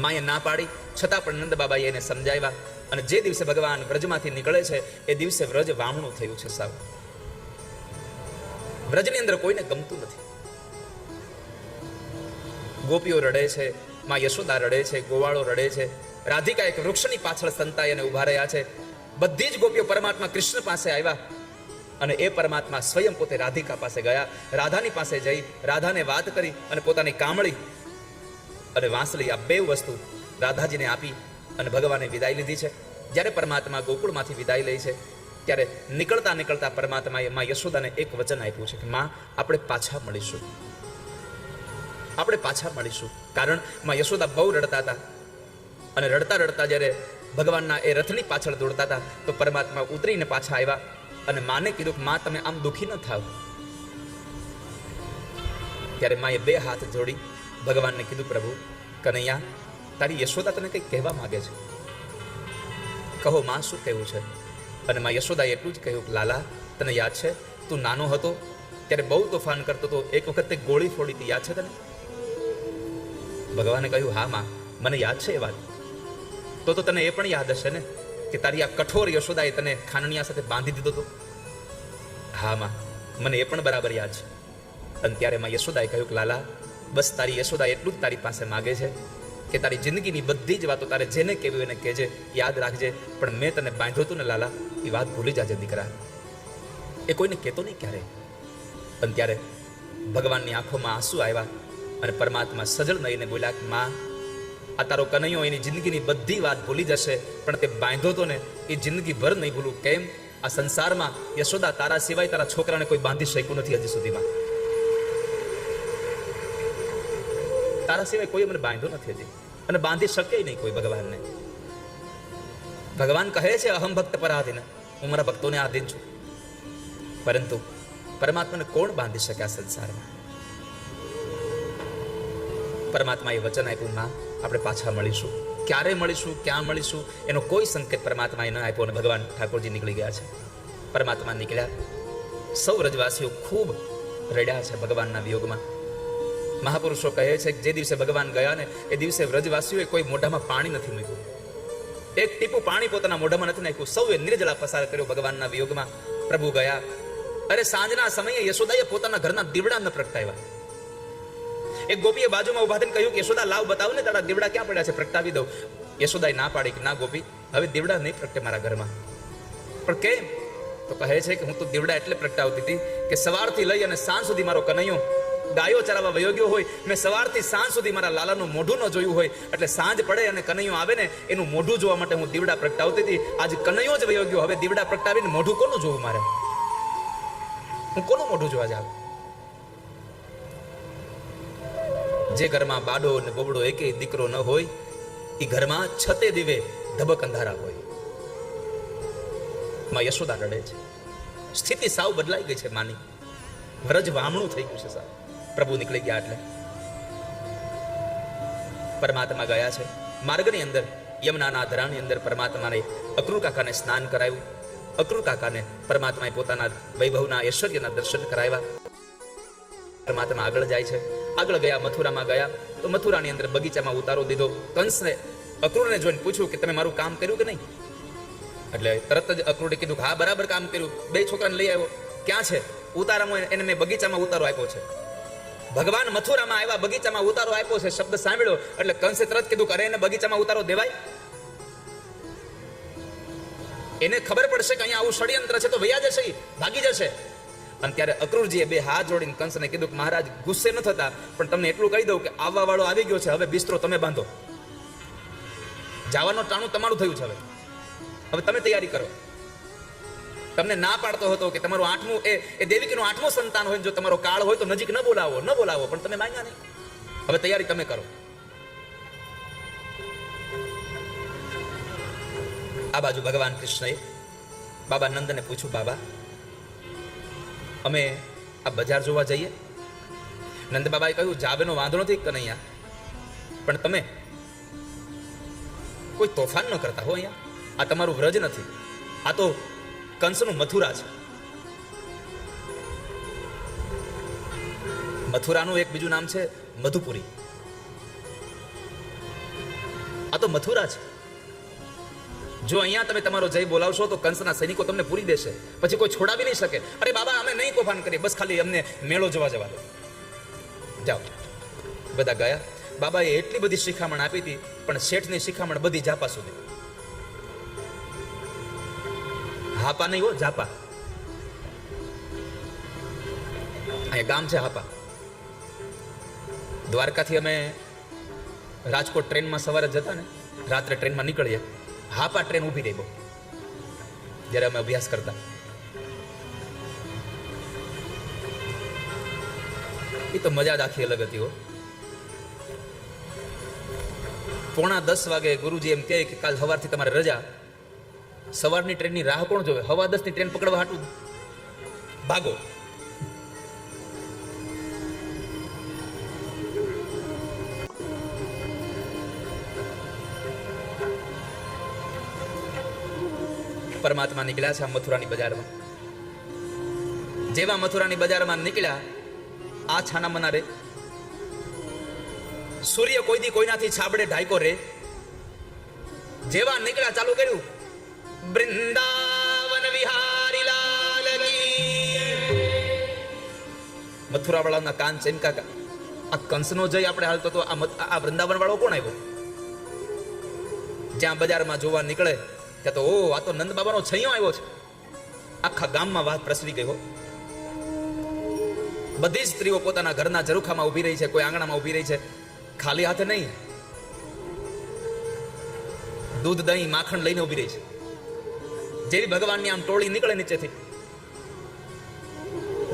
માએ ના પાડી, છતાં પણ નંદ બાબાએ એને સમજાવ્યા. અને જે દિવસે ભગવાન વ્રજમાંથી નીકળે છે એ દિવસે વ્રજ વામણું થયું છે. સાવ વ્રજની અંદર કોઈને ગમતું નથી. ગોપીઓ રડે છે, મા યશોદા રડે છે, ગોવાળો રડે છે, રાધિકા એક વૃક્ષની પાછળ સંતાઈ અને ઉભા રહ્યા છે. બધી જ ગોપીઓ પરમાત્મા કૃષ્ણ પાસે આવ્યા અને એ પરમાત્મા સ્વયં પોતે રાધિકા પાસે ગયા. રાધાની પાસે જઈ રાધાને વાત કરી અને પોતાની કામળી અને વાંસળી, આ બે વસ્તુ રાધાજીને આપી અને ભગવાને વિદાય લીધી છે. જ્યારે પરમાત્મા ગોકુળમાંથી વિદાય લે છે ત્યારે નીકળતા નીકળતા પરમાત્માએ માં યશોદાને એક વચન આપ્યું છે કે માં આપણે પાછા મળીશું, આપણે પાછા મળીશું. કારણ માં યશોદા બહુ રડતા હતા અને રડતા રડતા જ્યારે ભગવાનના એ રથની પાછળ દોડતા હતા તો પરમાત્મા ઉતરીને પાછા આવ્યા અને માને કીધું કે માં તમે આમ દુઃખી ન થાવ. ત્યારે માએ બે હાથ જોડી ભગવાનને કીધું, પ્રભુ કનૈયા તારી યશોદા તને કંઈક કહેવા માંગે છે, કહો માં શું કહેવું છે. અને માં યશોદાએ એટલું જ કહ્યું કે લાલા તને યાદ છે તું નાનો હતો ત્યારે બહુ તોફાન કરતો હતો, એક વખત ગોળી ફોડી હતી, યાદ છે તને? ભગવાને કહ્યું હા માં મને યાદ છે એ વાત. તો તને એ પણ યાદ હશે ને કે તારી આ કઠોર યશોદાએ તને ખાનણિયા સાથે બાંધી દીધો હતો? હા માં મને એ પણ બરાબર યાદ છે. અને ત્યારે માં યશોદાએ કહ્યું કે લાલા બસ તારી યશોદા એટલું જ તારી પાસે માગે છે કે તારી જિંદગીની બધી જ વાતો તારે જેને કહેવી એને કહેજે, યાદ રાખજે, પણ મેં તને બાંધ્યો હતું ને લાલા એ વાત ભૂલી જાજે દીકરા, એ કોઈને કહેતો નહીં ક્યારે. અને ત્યારે ભગવાનની આંખોમાં આંસુ આવ્યા અને પરમાત્મા સજળ નહીને બોલ્યા કે માં આ તારો કનૈયો એની જિંદગીની બધી વાત ભૂલી જશે પણ તે બાંધ્યો તો ને એ જિંદગી ભર નહીં ભૂલું. કેમ? આ સંસારમાં યશોદા તારા સિવાય તારા છોકરાને કોઈ બાંધી શક્યું નથી હજી સુધીમાં, તારા સિવાય કોઈ મને બાંધ્યો નથી હજી અને બાંધી શકે નહીં કોઈ ભગવાનને. ભગવાન કહે છે અહમ ભક્ત પરાધીન, હું મારા ભક્તોને આધીન છું, પરંતુ પરમાત્માને કોણ બાંધી શકે આ સંસારમાં? પરમાત્માએ વચન આપ્યું માં આપણે પાછા મળીશું. ક્યારે મળીશું, ક્યાં મળીશું એનો કોઈ સંકેત પરમાત્માએ ન આપ્યો અને ભગવાન ઠાકોરજી નીકળી ગયા છે. પરમાત્મા નીકળ્યા, સૌ વ્રજવાસીઓ ખૂબ રડ્યા છે ભગવાનના વિયોગમાં. મહાપુરુષો કહે છે કે જે દિવસે ભગવાન ગયા ને એ દિવસે વ્રજવાસીઓએ કોઈ મોઢામાં પાણી નથી મૂક્યું, એક ટીપું પાણી પોતાના મોઢામાં નથી નાખ્યું. સૌએ નિર્જળા પસાર કર્યો ભગવાનના વિયોગમાં. પ્રભુ ગયા. અરે સાંજના સમયે યશોદાએ પોતાના ઘરના દીવડા ન પ્રગટાવ્યા. એક ગોપીએ બાજુમાં ઉભા થઈને કહ્યું કે યશોદા લાવ બતાવ ને તારા દીવડા ક્યાં પડ્યા છે, પ્રગટાવી દઉં. યશોદાએ ના પાડી કે ના ગોપી હવે દીવડા નહીં પ્રગટે મારા ઘરમાં. પણ કેમ? તો કહે છે કે હું તો દીવડા એટલે પ્રગટાવતી હતી કે સવારથી લઈ અને સાંજ સુધી મારો કનૈયો ગાયો ચરાવવા વયો ગયો હોય, મેં સવારથી સાંજ સુધી મારા લાલાનું મોઢું ન જોયું હોય, એટલે સાંજ પડે અને કનૈયો આવે ને એનું મોઢું જોવા માટે હું દીવડા પ્રગટાવતી હતી. આજ કનૈયો જ વયો ગયો, હવે દીવડા પ્રગટાવીને મોઢું કોનું જોવું મારે? હું કોનું મોઢું જોવા જાવ? જે ઘરમાં બાડો ને બોબડો એકેય દીકરો ન હોય એ ઘરમાં છતે દીવે ધબક અંધારા હોય. માં યશોદા રડે છે. સ્થિતિ સાવ બદલાઈ ગઈ છે માની, વ્રજ વામણું થઈ ગયું છે સાહેબ. પ્રભુ નીકળી ગયા એટલે પરમાત્મા ગયા છે. માર્ગની અંદર યમુનાના ધરાની અંદર પરમાત્માને અક્રૂર કાકાને સ્નાન કરાવ્યું. અક્રૂર કાકાને પરમાત્માએ પોતાના વૈભવના ઐશ્વર્યના દર્શન કરાવ્યા. પરમાત્મા આગળ જાય છે. આગળ ગયા, મથુરામાં ગયા તો મથુરાની અંદર બગીચામાં ઉતારો દીધો. કંસને અક્રૂરને જોઈને પૂછ્યું કે તમે મારું કામ કર્યું કે નહીં? એટલે તરત જ અક્રૂરે કીધું કે હા બરાબર કામ કર્યું, બે છોકરાને લઈ આવ્યો. ક્યાં છે? ઉતારામાં એને મેં બગીચામાં ઉતારો આપ્યો છે. ભગવાન મથુરામાં આવ્યા, બગીચામાં ઉતારો આપ્યો છે શબ્દ સાંભળ્યો એટલે કંસે તરત કીધું કે અરે એને બગીચામાં ઉતારો દેવાય? એને ખબર પડશે કે અહીંયા આવું ષડયંત્ર છે તો વયા જશે, ભાગી જશે. અને ત્યારે અક્રૂરજીએ બે હાથ જોડીને કંસને કીધું કે મહારાજ ગુસ્સે ન થતા, પણ તમને એટલું કહી દઉં કે આવવા વાળો આવી ગયો છે, હવે બિસ્તરો તમે બાંધો, જવાનું ટાણું તમારું થયું છે, હવે તમે તૈયારી કરો. તમને ના પાડતો હતો કે તમારું આઠમું એ દેવીકીનું આઠમું સંતાન હોય, જો તમારો કાળ હોય તો નજીક ન બોલાવો, પણ તમે માંગ્યા નહીં, હવે તૈયારી તમે કરો. આ બાજુ ભગવાન કૃષ્ણએ બાબા નંદને પૂછ્યું, બાબા અમે આ બજાર જોવા જઈએ? નંદ બાબાએ કહ્યું જાવેનો વાંધો નથી કનૈયા, પણ તમે કોઈ તોફાન ન કરતા હો અહીંયા, આ તમારું વ્રજ નથી, આ તો કંસનું મથુરા છે. મથુરાનું એક બીજું નામ છે મધુપુરી. આ તો મથુરા છે. જો અહીંયા તમે તમારો જય બોલાવશો તો કંસના સૈનિકો તમને પૂરી દેશે, પછી કોઈ છોડાવી નહીં શકે. અરે બાબા અમે નહીં તોફાન કરીએ, બસ ખાલી અમને મેળો જોવા જવા દો, જાઓ. બધા ગયા. બાબાએ એટલી બધી શિખામણ આપી હતી, પણ શેઠની શિખામણ બધી જાપા સુધી. હાપા નહીં હો, જાપા. અહીંયા ગામ છે હાપા. દ્વારકાથી અમે રાજકોટ ટ્રેનમાં સવારે જતા ને, રાત્રે ટ્રેનમાં નીકળીએ હાપા ટ્રેન ઊભી રહી બહુ, જ્યારે અમે અભ્યાસ કરતા. એ તો મજા જ આખી અલગ હતી હો. 9:45 વાગે ગુરુજી એમ કહે કે કાલ સવારથી તમારે રજા. સવારની ટ્રેનની રાહ કોણ જોવે? 10:15 ટ્રેન પકડવા હાટું ભાગો. પરમાત્મા નીકળ્યા છે આ મથુરાની બજારમાં. જેવા મથુરાની બજારમાં નીકળ્યા, આ છાના મના રે, સૂર્ય કોઈ દી કોઈનાથી છાબડે ઢાઈકો રે. જેવા નીકળ્યા ચાલુ કર્યું, વૃંદાવન વિહારી લાલ કી. મથુરા વાળાના કાન ચમકા. આ કંસનો જઈ આપણે હાલતો તો આ વૃંદાવન વાળો કોણ આવ્યો? જ્યાં બજારમાં જોવા નીકળે ત્યાં તો આ તો નંદ બાબાનો છૈયો આવ્યો છે. આખા ગામમાં વાત પ્રસરી ગઈ હો. બધી જ સ્ત્રીઓ પોતાના ઘરના ઝરૂખામાં ઊભી રહી છે, કોઈ આંગણામાં ઊભી રહી છે, ખાલી હાથે નહીં, દૂધ દહીં માખણ લઈને ઊભી રહી છે. જેવી ભગવાનની આમ ટોળી નીકળે નીચેથી,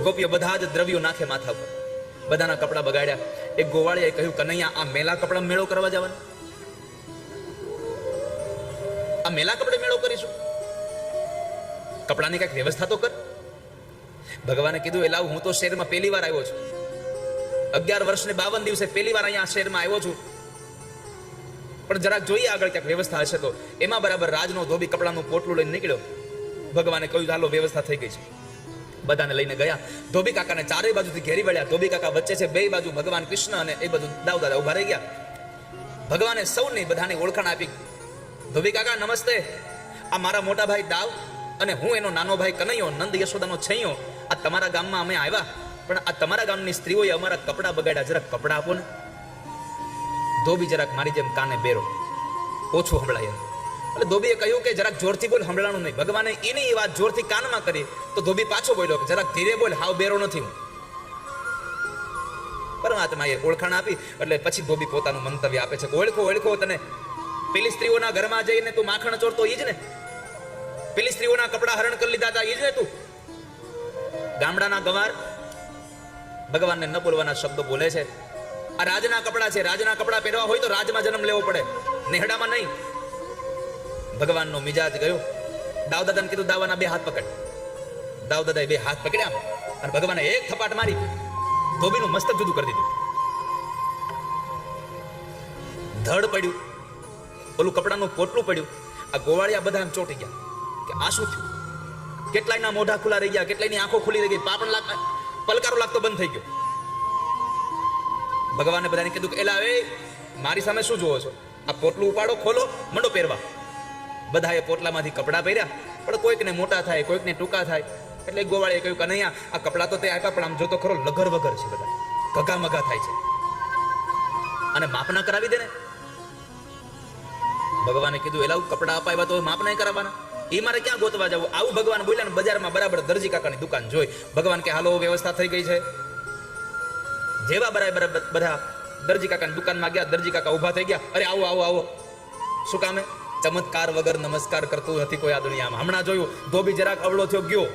ગોપીઓ બધા જ દ્રવ્યો નાખે માથા પર, બધાના કપડા બગાડ્યા. એક ગોવાળીએ કહ્યું, કનૈયા આ મેલા કપડા મેળો કરવા જવાના? આ મેલા કપડે મેળો કરીશું? કપડાની કઈક વ્યવસ્થા તો કર. ભગવાને કીધું, એલા હું તો શહેરમાં પહેલી વાર આવ્યો છું, 11 વર્ષ ને 52 દિવસે પહેલી વાર અહીંયા શહેરમાં આવ્યો છું, પણ જરાક જોઈએ આગળ ક્યાંક વ્યવસ્થા હશે તો. એમાં બરાબર રાજનો ધોબી કપડાનું પોટલું લઈને નીકળ્યો. ભગવાને કહ્યું, હાલો વ્યવસ્થા થઈ ગઈ છે. બધાને લઈને ગયા. ધોબી કાકાને ચારેય બાજુથી ઘેરી વળ્યા. ધોબી કાકા વચ્ચે છે, બે બાજુ ભગવાન કૃષ્ણ અને એ બાજુ દાઉ દાદા ઉભા રહી ગયા. ભગવાને સૌની બધાને ઓળખાણ આપી. ધોબી કાકા નમસ્તે, આ મારા મોટા ભાઈ દાવ અને હું એનો નાનો ભાઈ કનૈયો, નંદ યશોદાનો છૈયો. આ તમારા ગામમાં અમે આવ્યા, પણ આ તમારા ગામની સ્ત્રીઓએ અમારા કપડા બગાડ્યા, જરાક કપડા આપો ને. ધોબી જરાક મારી જેમ કાને બેરો, ઓછું સંભળાય. એટલે ધોબીએ કહ્યું કે જરાક જોરથી બોલ, સંભળાણું નહીં. ભગવાને એની વાત જોરથી કાનમાં કરી તો ધોબી પાછો બોલ્યો કે જરાક ધીરે બોલ, હાવ બેરો નથી હું. પરમાત્માએ ઓળખાણ આપી એટલે પછી ધોબી પોતાનું મંતવ્ય આપે છે, ઓળખો ઓળખો તને. પેલી સ્ત્રીઓના ઘરમાં જઈને તું માખણ ચોરતો ઈ જ ને? પેલી સ્ત્રીઓના કપડા હરણ કરી લીધા હતા ઈ જ ને તું? ગામડાના ગવાર ભગવાનને ન બોલવાના શબ્દો બોલે છે. આ રાજના કપડા છે, રાજના કપડા પહેરવા હોય તો રાજમાં જન્મ લેવો પડે, નેહડામાં નહીં. ભગવાનનો મિજાજ ગયો. દાઉદાદાને કીધું, દાવાના 2 હાથ પકડ. દાઉદાદાએ 2 હાથ પકડ્યા અને ભગવાને એક થપાટ મારી ધોબીનું મસ્તક જુદું કરી દીધું. ધડ પડ્યું, ઓલું કપડાનું પોટલું પડ્યું. આ ગોવાળિયા બધા ચોંટી ગયા કે આ શું થયું? કેટલાયના મોઢા ખુલ્લા રહી ગયા, કેટલાયની આંખો ખુલી રહી ગઈ, પલકારો લાગતો બંધ થઈ ગયો. ભગવાને બધાને કીધું કે એલા, મારી સામે શું જોવો છો? આ પોટલું ઉપાડો, ખોલો, મંડો પહેરવા. બધાએ પોટલામાંથી કપડા પહેર્યા, પણ કોઈકને મોટા થાય, કોઈકને ટૂંકા થાય. એટલે ગોવાળીએ કહ્યું, કનૈયા આ કપડા તો તે આપ્યા, પણ આમ જોતો ખરો લગર વગર છે, બધા ઘગા મગા થાય છે, અને માપ ના કરાવી દે ને. ભગવાને કીધું, એલા કપડા અપાવ્યા તો માપ નહીં કરાવવાના, એ મારે ક્યાં ગોતવા જવું? આવું ભગવાન બોલ્યા ને બજારમાં બરાબર દરજી કાકાની દુકાન જોઈ. ભગવાન કે હાલો વ્યવસ્થા થઈ ગઈ છે. જેવા બરાબર બધા દરજી કાકાની દુકાનમાં ગયા, દરજી કાકા ઉભા થઈ ગયા. અરે આવો આવો આવો. શું કામે? ચમત્કાર વગર નમસ્કાર કરતું નથી કોઈ આ દુનિયામાં. હમણાં જોયું, ધોબી જરાક અવળો થયો ગયો.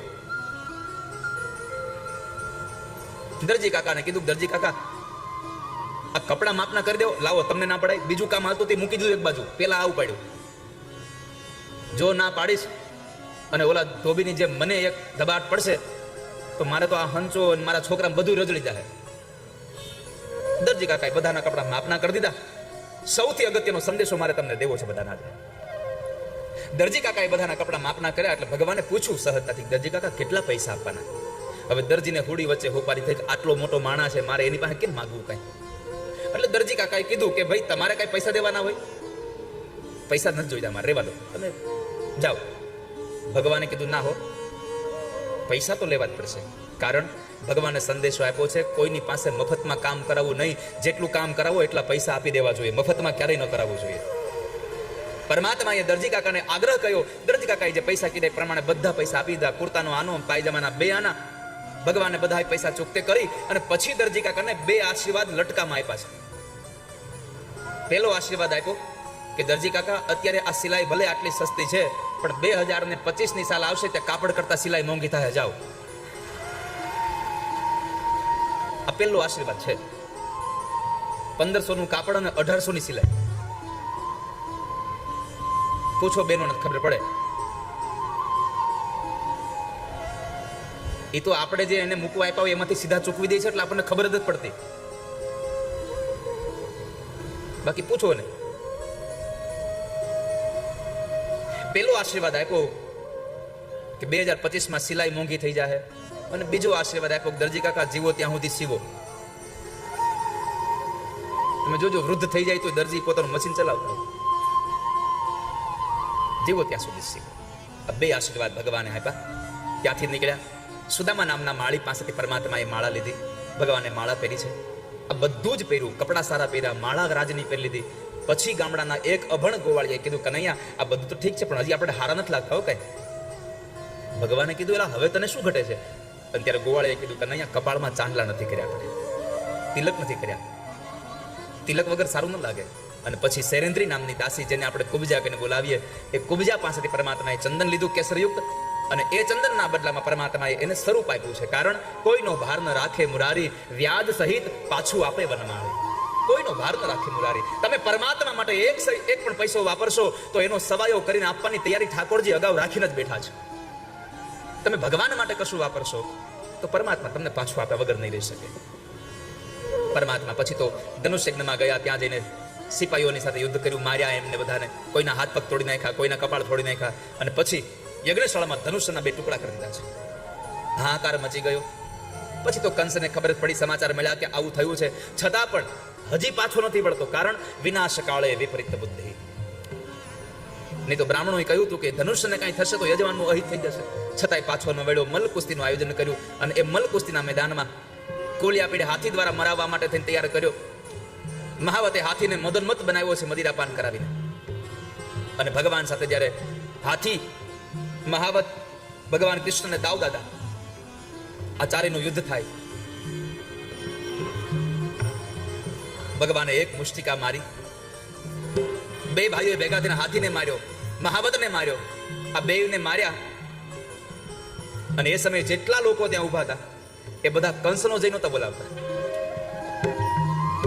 દરજી કાકાને કીધું, દરજી કાકા આ કપડા માપના કરી દો. લાવો, તમને ના પડાય. બીજું કામ હાલતું તે મૂકી દીધું એક બાજુ, પેલા આવું પાડ્યું. જો ના પાડીશ અને ઓલા ધોબીની જેમ મને એક દબાટ પડશે તો મારે તો આ હંચો અને મારા છોકરા બધું રજળી જાય. દરજી કાકાએ બધાના કપડા માપના કરી દીધા. સૌથી અગત્યનો સંદેશો મારે તમને દેવો છે બધાના. દરજી કાકાએ બધાના કપડા માપના કર્યા એટલે ભગવાને પૂછ્યું સહજતાથી, દરજી કાકા કેટલા પૈસા આપવાના? હવે દરજીને હુડી વચ્ચે હોપારી થઈ, આટલો મોટો માણસ છે, મારે એની પાસે કેમ માગવું કઈ? એટલે દરજી કાકાએ કીધું કે ભાઈ તમારે કઈ પૈસા દેવાના હોય? પૈસા નથી જોઈતા મારે, રહેવા દો, તમે જાઓ. ભગવાને કીધું, ના હો, પૈસા તો લેવા જ પડશે. કારણ ભગવાને સંદેશો આપ્યો છે, કોઈની પાસે મફતમાં કામ કરાવવું નહીં. જેટલું કામ કરાવો એટલા પૈસા આપી દેવા જોઈએ, મફતમાં ક્યારેય ન કરાવવું જોઈએ. પરમાત્માએ દરજી કાકાને આગ્રહ કર્યો. દરજી કાકાએ જે પૈસા કીધા એ પ્રમાણે બધા પૈસા આપી દીધા. કુર્તાનો આનો, પાયજામાના 2 આના. ભગવાને બધા પૈસા ચૂકતે કરી અને પછી દરજી કાકાને 2 આશીર્વાદ લટકામાં આપ્યા છે. પહેલો આશીર્વાદ આપ્યો કે દરજી કાકા અત્યારે આ સિલાઈ ભલે આટલી સસ્તી છે, પણ 2025ની સાલ આવશે ત્યાં કાપડ કરતા સિલાઈ મોંઘી થાય, જાઓ. આ પહેલો આશીર્વાદ છે. 1500નું કાપડ અને 1800ની સિલાઈ. પૂછો બેનો, નથી ખબર પડે. એ તો આપણે જે એને મૂકવા આપ્યા હોય એમાંથી સીધા ચૂકવી દે છે, એટલે આપણને ખબર જ પડતી. બાકી પૂછો ને. પેલો આશીર્વાદ આપ્યો કે 2025માં સિલાઈ મોંઘી થઈ જાય, અને બીજો આશીર્વાદ આપ્યો દરજી કાકા જીવો ત્યાં સુધી સીવો. તમે જોજો, વૃદ્ધ થઈ જાય તો દરજી પોતાનું મશીન ચલાવતા, જીવો ત્યાં સુધી સીવો. આ બે આશીર્વાદ ભગવાને આપ્યા. ત્યાંથી નીકળ્યા. સુદામા નામના માળી પાસેથી પરમાત્માએ માળા લીધી. ભગવાને માળા પહેરી છે. આ બધું જ પહેર્યું, કપડા સારા પહેર્યા, માળા રાજની પહેરી લીધી. પછી ગામડાના એક અભણ ગોવાળીએ કીધું, કનૈયા આ બધું તો ઠીક છે, પણ હજી આપણે હારા નથી લાગતા હો કઈ. ભગવાને કીધું, એલા હવે તને શું ઘટે છે? અને ત્યારે ગોવાળીએ કીધું, કનૈયા કપાળમાં ચાંદલા નથી કર્યા, તિલક નથી કર્યા, તિલક વગર સારું ન લાગે. અને પછી શૈરેન્દ્રી નામની દાસી, જેને આપણે કુબજા કહીને બોલાવીએ, એ કુબજા પાસેથી પરમાત્માએ ચંદન લીધું કેસરયુક્ત, અને એ ચંદનના બદલામાં પરમાત્માએ એને સ્વરૂપ આપ્યું છે. કારણ કોઈનો ભાર ન રાખે મુરારી, વ્યાજ સહિત પાછું આપે વનમાળી. કોઈનો ભાર ન રાખે મુરારી. તમે પરમાત્મા માટે એક પણ પૈસો વાપરશો તો એનો સવાયો કરીને આપવાની તૈયારી ઠાકોરજી અગાઉ રાખીને જ બેઠા છે. તમે ભગવાન માટે કશું વાપરશો તો પરમાત્મા તમને પાછું આપ્યા વગર નહીં રહી શકે. પરમાત્મા પછી તો ધનુષ્યજ્ઞમાં ગયા, ત્યાં જઈને સિપાહીઓની સાથે યુદ્ધ કર્યું, માર્યા એમને બધાને, કોઈના હાથ પગ તોડી નાખ્યા, કોઈના કપાળ તોડી નાખ્યા, અને પછી યજ્ઞશાળામાં ધનુષ્યના 2 ટુકડા કરી દીધા છે. હાહાકાર મચી ગયો. પછી તો કંસને ખબર પડી, સમાચાર મળ્યા કે આવું થયું છે, છતાં પણ હજી પાછો નથી વળતો. કારણ વિનાશ કાળે વિપરીત બુદ્ધિ. નહીં તો બ્રાહ્મણોએ કહ્યું હતું કે ધનુષ્યને કાંઈ થશે તો યજમાનનું અહિત થઈ જશે, છતાંય પાછો ન વળ્યો. મલ્લકુસ્તીનું આયોજન કર્યું, અને એ મલ્લકુસ્તીના મેદાનમાં કોલિયા પીડે હાથી દ્વારા મરાવવા માટે થઈને તૈયાર કર્યો. મહાવતે હાથીને મદનમત બનાવ્યો છે મદિરાપાન કરાવીને. અને ભગવાન સાથે જ્યારે હાથી મહાવત ભગવાન કૃષ્ણને દાવ દાદા, આ ચારેયનું યુદ્ધ થાય. ભગવાને એક મુષ્ટિકા મારી, 2 ભાઈઓએ ભેગા થઈને હાથીને માર્યો, મહાવતને માર્યો. આ બેયને માર્યા, અને એ સમયે જેટલા લોકો ત્યાં ઉભા હતા એ બધા કંસનો જઈ નહોતા બોલાવતા.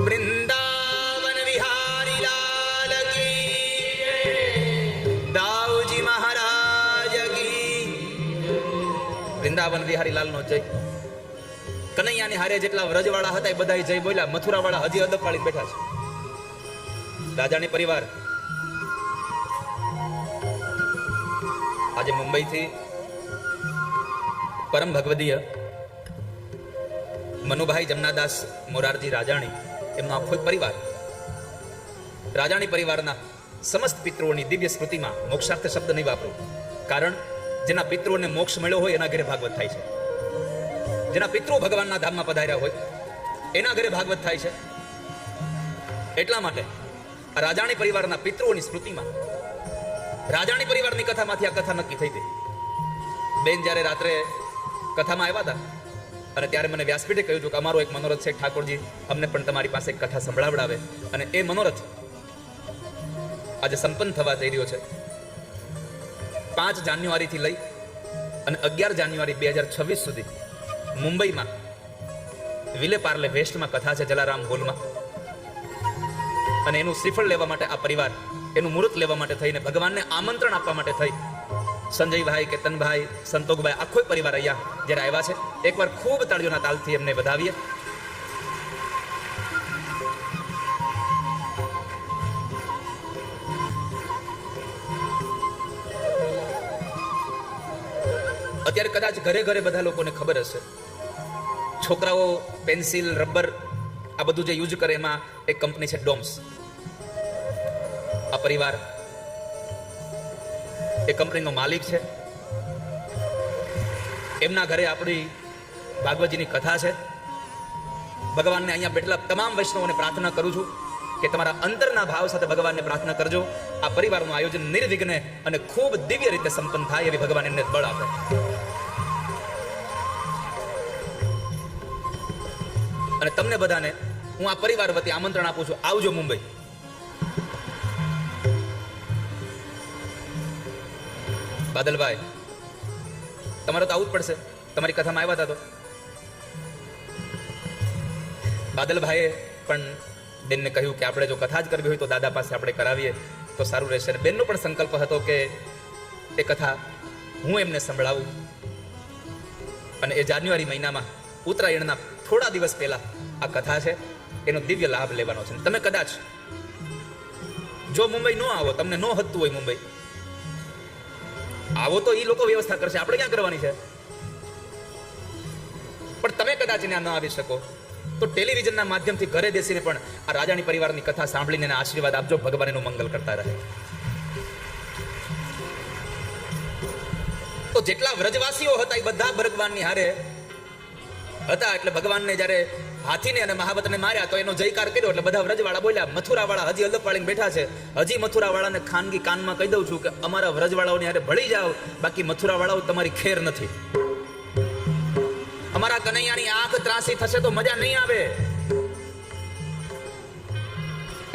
વૃંદાવન વિહારી લાલ કી, દાઉજી મહારાજ કી. વૃંદાવન વિહારી લાલ નો જય. કનૈયાની હારે જેટલા વ્રજવાળા હતા એ બધા જય બોલ્યા. મથુરાવાળા હજી અદબ પાડી બેઠા છે. રાજાની પરિવાર આજે મુંબઈથી પરમ ભગવદીય મનુભાઈ જમનાદાસ મોરારજી રાજાણી, એમનો આખો પરિવાર, રાજાણી પરિવારના સમસ્ત પિતૃઓની દિવ્ય સ્મૃતિમાં મોક્ષાર્થ શબ્દ નહીં વાપરું. કારણ જેના પિતૃઓને મોક્ષ મળ્યો હોય એના ઘરે ભાગવત થાય છે. જેના પિતૃઓ ભગવાનના ધામમાં પધાર્યા હોય એના ઘરે ભાગવત થાય છે. એટલા માટે આ રાજાણી પરિવારના પિતૃઓની સ્મૃતિમાં રાજાણી પરિવારની કથામાંથી આ કથા નક્કી થઈ હતી. બેન જ્યારે રાત્રે કથામાં આવ્યા હતા અને ત્યારે મને વ્યાસપીઠે કહ્યું હતું કે અમારો એક મનોરથ છે, ઠાકોરજી અમને પણ તમારી પાસે એક કથા સંભળાવડાવે. અને એ મનોરથ આજે સંપન્ન થવા જઈ રહ્યો છે. 5 જાન્યુઆરીથી લઈ અને 11 જાન્યુઆરી 2026 સુધી મુંબઈમાં વિલે પાર્લે વેસ્ટમાં કથા છે, જલારામ હોલમાં. અને એનું શ્રીફળ લેવા માટે આ પરિવાર, એનું મુહૂર્ત લેવા માટે થઈને, ભગવાનને આમંત્રણ આપવા માટે થઈ સંજયભાઈ, કેતનભાઈ, સંતોકભાઈ, આખો પરિવાર અહીંયા જ્યારે આવ્યા છે. એકવાર ખૂબ તાળીઓના તાલથી એમને વધાવીએ. અત્યારે કદાચ ઘરે ઘરે બધા લોકોને ખબર હશે, છોકરાઓ પેન્સિલ, રબર આ બધું જે યુઝ કરે એમાં એક કંપની છે ડોમ્સ. આ પરિવાર એ કંપનીનો માલિક છે. એમના ઘરે આપણી ભાગવતજીની કથા છે. ભગવાનને અહીંયા બેઠેલા તમામ વૈષ્ણવોને પ્રાર્થના કરું છું કે તમારા અંતરના ભાવ સાથે ભગવાનને પ્રાર્થના કરજો. આ પરિવારનું આયોજન નિર્વિઘ્ને અને ખૂબ દિવ્ય રીતે સંપન્ન થાય એવી ભગવાન એમને બળ આપે. અને તમને બધાને હું આ પરિવાર વતી આમંત્રણ આપું છું, આવજો મુંબઈ. બાદલભાઈ, તમારે તો આવું જ પડશે, તમારી કથામાં આવ્યા હતા તો. બાદલભાઈએ પણ બેનને કહ્યું કે આપણે જો કથા જ કરવી હોય તો દાદા પાસે આપણે કરાવીએ તો સારું રહેશે. અને બેનનો પણ સંકલ્પ હતો કે એ કથા હું એમને સંભળાવું. અને એ જાન્યુઆરી મહિનામાં ઉત્તરાયણના થોડા દિવસ પહેલા આ કથા છે, એનો દિવ્ય લાભ લેવાનો છે. તમે કદાચ જો મુંબઈ ન આવો, તમને ન હદતું હોય મુંબઈ આવો તો એ લોકો વ્યવસ્થા કરશે, આપણે ક્યાં કરવાની છે. પણ તમે કદાચ ત્યાં ન આવી શકો તો ટેલિવિઝનના માધ્યમથી ઘરે બેસીને પણ આ રાજાણી પરિવારની કથા સાંભળીને એના આશીર્વાદ આપજો. ભગવાન એનું મંગલ કરતા રહે. તો જેટલા વ્રજવાસીઓ હતા એ બધા ભગવાનની હારે હતા. એટલે ભગવાનને જ્યારે હાથીને અને મહાબતને માર્યા તો એનો જયકાર કર્યો એટલે બધા વ્રજવાળા બોલ્યા. મથુરાવાળા હજી અલગ વાળીને બેઠા છે. હજી મથુરાવાળાને ખાનગી કાનમાં કહી દઉં છું કે અમારા વ્રજવાળાઓની હારે ભળી જાઓ, બાકી મથુરાવાળાઓ તમારી ખેર નથી. અમારા કનૈયાની આંખ ત્રાસી થશે તો મજા નહીં આવે.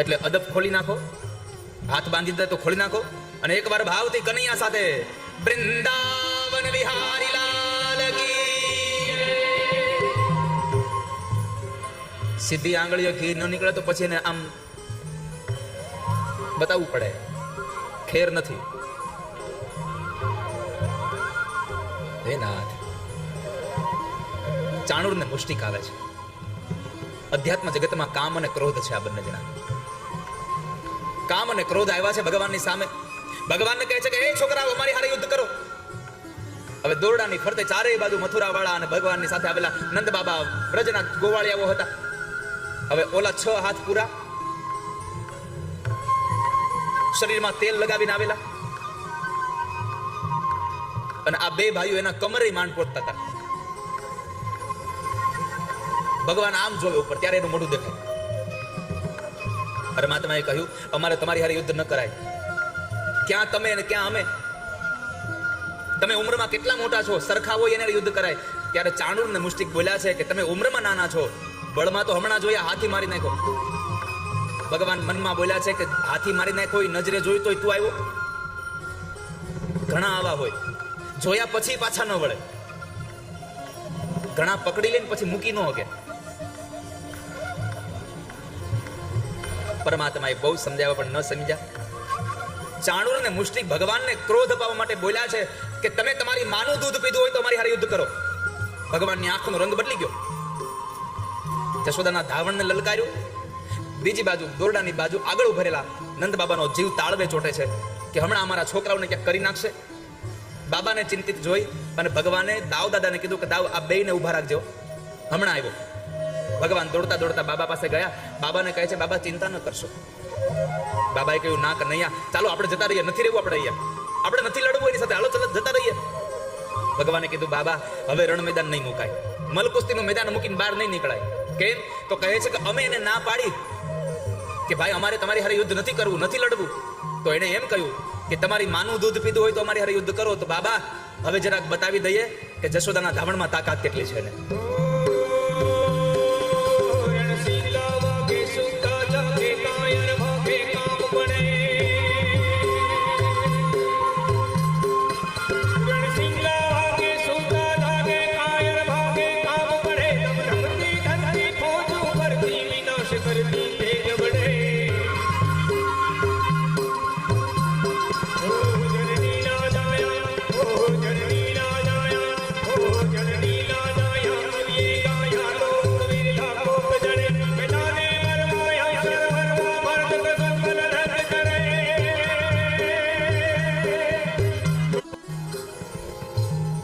એટલે અદબ ખોલી નાખો, હાથ બાંધી દે તો ખોલી નાખો અને એકવાર ભાવથી કનૈયા સાથે વૃંદાવન વિહારી લાલ કી. સીધી આંગળીઓ ઘી ન નીકળે તો પછી એને આમ બતાવવું પડે ખેર નથી. હે નાથ, ચાણુર ને મુષ્ટિક આવે છે. અધ્યાત્મ જગતમાં કામ અને ક્રોધ છે. આ બંને જણા કામ અને ક્રોધ આવ્યા છે ભગવાનની સામે. ભગવાનને કહે છે કે એ છોકરાઓ અમારી હારે યુદ્ધ કરો. હવે દોરડાની ફરતે ચારેય બાજુ મથુરા વાળા અને ભગવાનની સાથે આવેલા નંદ બાબા બ્રજના ગોવાળિયાઓ હતા. હવે ઓલા 6 હાથ પૂરા શરીરમાં તેલ લગાવીને આવેલા અને આ બે ભાઈઓ એના કમરે માંડ પોતતા હતા. ભગવાન આમ જોવે ઉપર, ત્યારે એનું મોઢું દેખાય. પરમાત્માએ કહ્યું અમારે તમારી હારે યુદ્ધ ન કરાય. ક્યાં તમે અને ક્યાં અમે? તમે ઉંમરમાં કેટલા મોટા છો, સરખા હોય એને યુદ્ધ કરાય. ત્યારે ચાણુર ને મુષ્ટિક બોલ્યા છે કે તમે ઉંમરમાં નાના છો, બળમાં તો હમણાં જોયા હાથી મારી નાખો. ભગવાન મનમાં બોલ્યા છે કે હાથી મારી નાખો નજરે જોઈ તોય તું આવ્યો. ઘણા આવા હોય, જોયા પછી પાછા ન વળે. ઘણા પકડી લઈને પછી મૂકી ન શકે. પરમાત્માએ બહુ સમજાવ્યા પણ ન સમજ્યા. ચાણુર ને મુષ્ટિક ભગવાનને ક્રોધ અપાવવા માટે બોલ્યા છે કે તમે તમારી માનું દૂધ પીધું હોય તો અમારી હારે યુદ્ધ કરો. ભગવાનની આંખનો રંગ બદલી ગયો. જશોદાના ધાવણને લલકાર્યું. બીજી બાજુ દોરડાની બાજુ આગળ ઉભરેલા નંદ બાબાનો જીવ તાળવે ચોટે છે કે હમણાં અમારા છોકરાઓને ક્યાંક કરી નાખશે. બાબાને ચિંતિત જોઈ અને ભગવાને દાવ દાદાને કીધું કે દાવ આ બેયને ઊભા રાખજો, હમણાં આવ્યો. ભગવાન દોડતા દોડતા બાબા પાસે ગયા. બાબાને કહે છે બાબા ચિંતા ન કરશો. બાબાએ કહ્યું ના કનૈયા, ચાલો આપણે જતા રહીએ, નથી રહેવું આપણે અહીંયા, આપણે નથી લડવું એની સાથે, હાલો ચાલો જતા રહીએ. ભગવાને કીધું બાબા હવે રણ મેદાન નહીં મુકાય, મલકુસ્તીનું મેદાન મૂકીને બહાર નહીં નીકળાય. કેમ? તો કહે છે કે અમે એને ના પાડી કે ભાઈ અમારે તમારી હારે યુદ્ધ નથી કરવું, નથી લડવું. તો એને એમ કહ્યું કે તમારી માનું દૂધ પીધું હોય તો અમારી હારે યુદ્ધ કરો. તો બાબા હવે જરાક બતાવી દઈએ કે જશોદાના ધાવણમાં તાકાત કેટલી છે ને.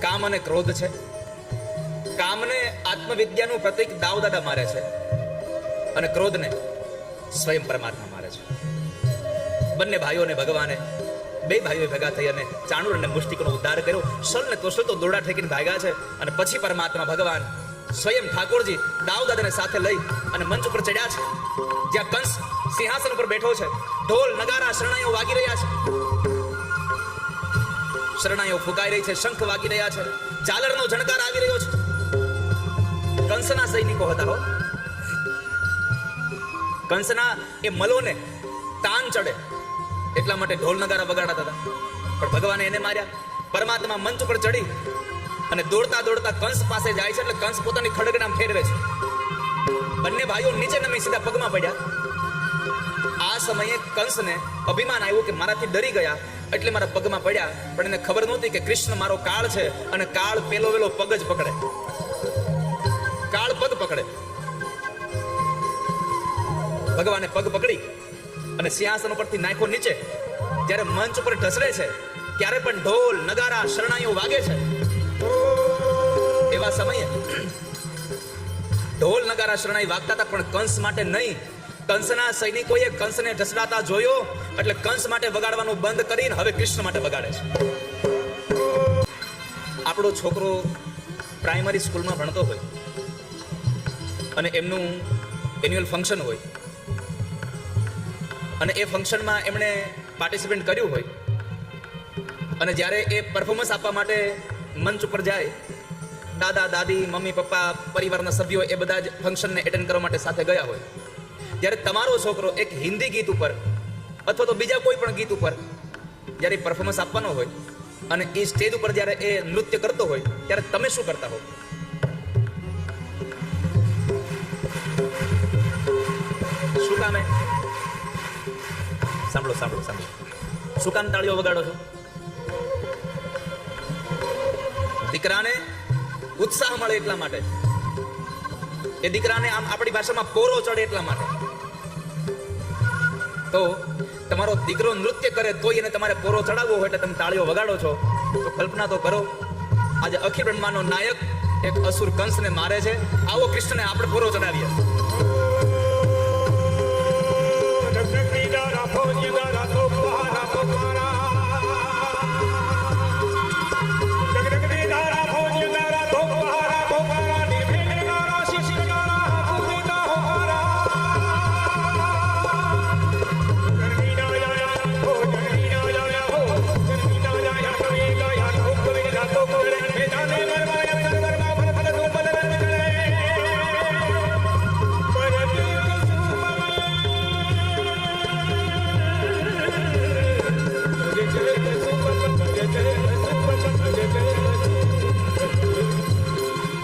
કામ અને ક્રોધ છે. કામને આત્મવિદ્યાનું પ્રતીક દાવ દાદા મારે છે અને ક્રોધને સ્વયં પરમાત્મા મારે છે. બંને ભાઈઓને ભગવાને, બે ભાઈઓ ભેગા થઈ અને ચાણુર અને મુષ્ટિકનો ઉદ્ધાર કર્યો. સલ ને તોસલ તો દોરડા ઠેકીને ભાગ્યા છે. અને પછી પરમાત્મા ભગવાન સ્વયં ઠાકોરજી દાવ દાદાને સાથે લઈ અને મંચ ઉપર ચડ્યા છે, જ્યાં કંસ સિંહાસન ઉપર બેઠો છે. ઢોલ નગારા શરણાઈઓ વાગી રહ્યા છે, શરણાઈઓ ફૂંકાઈ રહી છે, શંખ વાગી રહ્યા છે, ઝાલરનો ઝણકાર આવી રહ્યો છે. કંસના સૈનિકો હતા હો. કંસના એ મલોને તાન ચડે એટલા માટે ઢોલ નગારા વગાડતા હતા. પણ ભગવાને એને માર્યા. પરમાત્મા મંચ ઉપર ચડી અને દોડતા દોડતા કંસ પાસે જાય છે, એટલે કંસ પોતાની ખડગડામ ફેરવે છે. બંને ભાઈઓ નીચે નમી સીધા પગમાં પડ્યા. આ સમયે કંસને અભિમાન આવ્યું કે મારાથી ડરી ગયા એટલે મારા પગમાં પડ્યા, પણ એને ખબર નહોતી કે કૃષ્ણ મારો કાળ છે અને કાળ પેલો વેલો પગ જ પકડે, કાળ પગ પકડે. ભગવાને પગ પકડી અને સિંહાસન ઉપરથી નાખ્યો નીચે. જ્યારે મંચ ઉપર ઢસડે છે ત્યારે પણ ઢોલ નગારા શરણાઈઓ વાગે છે. એવા સમયે ઢોલ નગારા શરણાઈ વાગતા હતા, પણ કંસ માટે નહીં. કંસના સૈનિકોએ કંસને ઢસડાતા જોયો એટલે કંસ માટે વગાડવાનું બંધ કરીને હવે કૃષ્ણ માટે વગાડે છે. આપણો છોકરો પ્રાઇમરી સ્કૂલમાં ભણતો હોય અને એમનું એન્યુઅલ ફંક્શન હોય અને એ ફંક્શનમાં એમણે પાર્ટિસિપેટ કર્યું હોય અને જ્યારે એ પરફોર્મન્સ આપવા માટે મંચ ઉપર જાય, દાદા દાદી મમ્મી પપ્પા પરિવારના સભ્યો એ બધા જ ફંક્શનને એટેન્ડ કરવા માટે સાથે ગયા હોય. જ્યારે તમારો છોકરો એક હિન્દી ગીત ઉપર અથવા તો બીજા કોઈ પણ ગીત ઉપર જ્યારે પરફોર્મન્સ આપવાનો હોય અને એ સ્ટેજ ઉપર જ્યારે એ નૃત્ય કરતો હોય ત્યારે તમે શું કરતા હો? શું કામે? સાંભળો સાંભળો સાંભળો. શું કામ તાળીઓ વગાડો છો? દીકરાને ઉત્સાહ મળે એટલા માટે, એ દીકરાને આમ આપણી ભાષામાં પોરો ચડે એટલા માટે. તો તમારો દીકરો નૃત્ય કરે તો એને તમારે પોરો ચડાવવો હોય એટલે તમે તાળીઓ વગાડો છો. તો કલ્પના તો કરો, આજે અખિલ બ્રહ્માંડનો નાયક એક અસુર કંસને મારે છે. આવો કૃષ્ણને આપણે પોરો ચડાવીએ.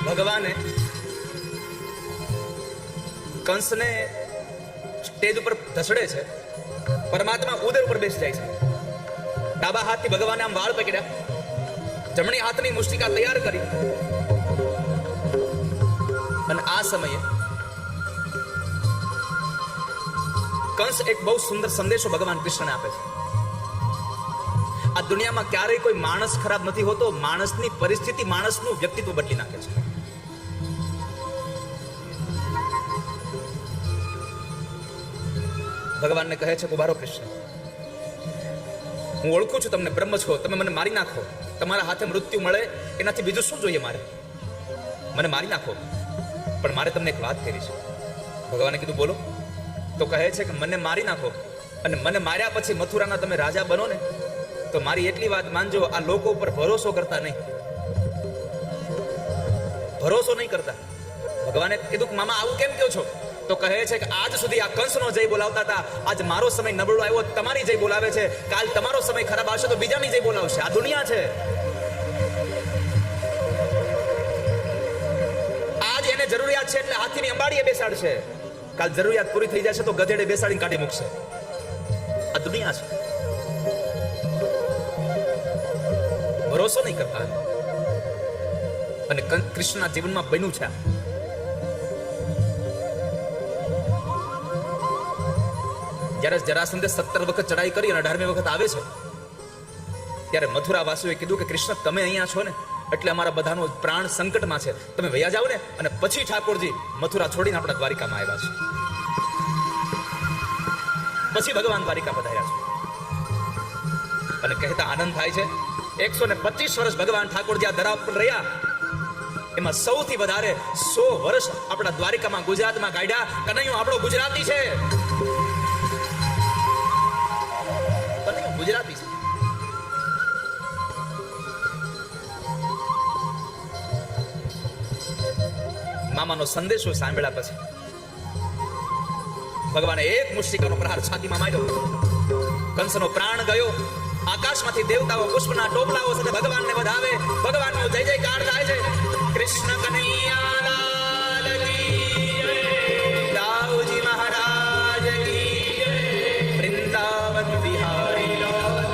ભગવાને કંસને સ્ટેજ ઉપર ધસડે છે, પરમાત્મા ઉદર ઉપર બેસી જાય છે. ડાબા હાથથી ભગવાને આમ વાળ પકડ્યા, જમણી હાથની મુષ્ટિકા તૈયાર કરી અને આ સમયે કંસ એક બહુ સુંદર સંદેશો ભગવાન કૃષ્ણને આપે છે. આ દુનિયામાં ક્યારેય કોઈ માણસ ખરાબ નથી હોતો, માણસની પરિસ્થિતિ માણસનું વ્યક્તિત્વ બદલી નાખે છે. ભગવાનને કહે છે કે ઉભા રહો કૃષ્ણ, હું ઓળખું છું તમને, બ્રહ્મ છો, તમે મને મારી નાખો, તમારા હાથે મૃત્યુ મળે એનાથી બીજું શું જોઈએ મારે? મને મારી નાખો, પણ મારે તમને એક વાત કરી છે. ભગવાને કીધું બોલો. તો કહે છે કે મને મારી નાખો અને મને માર્યા પછી મથુરાના તમે રાજા બનો ને, તો મારી એટલી વાત માનજો, આ લોકો ઉપર ભરોસો કરતા નહીં, ભરોસો નહીં કરતા. ભગવાને કીધું કે મામા આવું કેમ કહો છો? તો કહે છે કે આજ સુધી આ કંસનો જય બોલાવતા હતા, આજ મારો સમય નબળો આવ્યો, તમારી જય બોલાવે છે. કાલ તમારો સમય ખરાબ આવશે તો બીજાની જય બોલાવશે. આ દુનિયા છે. આજ એને જરૂરિયાત છે એટલે હાથીની અંબાડીએ બેસાડશે, કાલ જરૂરિયાત પૂરી થઈ જશે તો ગધેડે બેસાડીને કાઢી મૂકશે. આ દુનિયા છે. ભરોસો નહીં કરતા. અને કૃષ્ણના જીવનમાં બન્યું છે. જ્યારે જરાસંધે 17 વખત ચડાઈ કરી અને 18મી વખત આવે છે ત્યારે મથુરા વાસીઓએ કીધું કે કૃષ્ણ તમે અહીંયા છો ને એટલે અમારા બધાનો પ્રાણ સંકટમાં છે, તમે વયા જાઓ ને. અને પછી ઠાકોરજી મથુરા છોડીને આપણા દ્વારિકામાં આવ્યા છે. પછી ભગવાન દ્વારિકા પધાર્યા છે અને કહેતા આનંદ થાય છે 125 વર્ષ ભગવાન ઠાકોરજી આ ધરા પર રહ્યા, એમાં સૌથી વધારે 100 વર્ષ આપણા દ્વારિકામાં ગુજરાતમાં કાઢ્યા. કનૈયો આપણો ગુજરાતી છે, ગુજરાતી છે. મામાનો સંદેશો સાંભળ્યા પછી ભગવાને એક મુષ્ટિકાનો પ્રહાર છાતીમાં માર્યો, કંસનો પ્રાણ ગયો. આ આકાશમાંથી દેવતાઓ પુષ્પના ટોપલાઓ સાથે ભગવાનને વધાવે, ભગવાનનો જય જયકાર થાય છે. કૃષ્ણ કનૈયા લાલ કી જય, દાઉજી મહારાજ કી જય, વૃંદાવન વિહારી લાલ.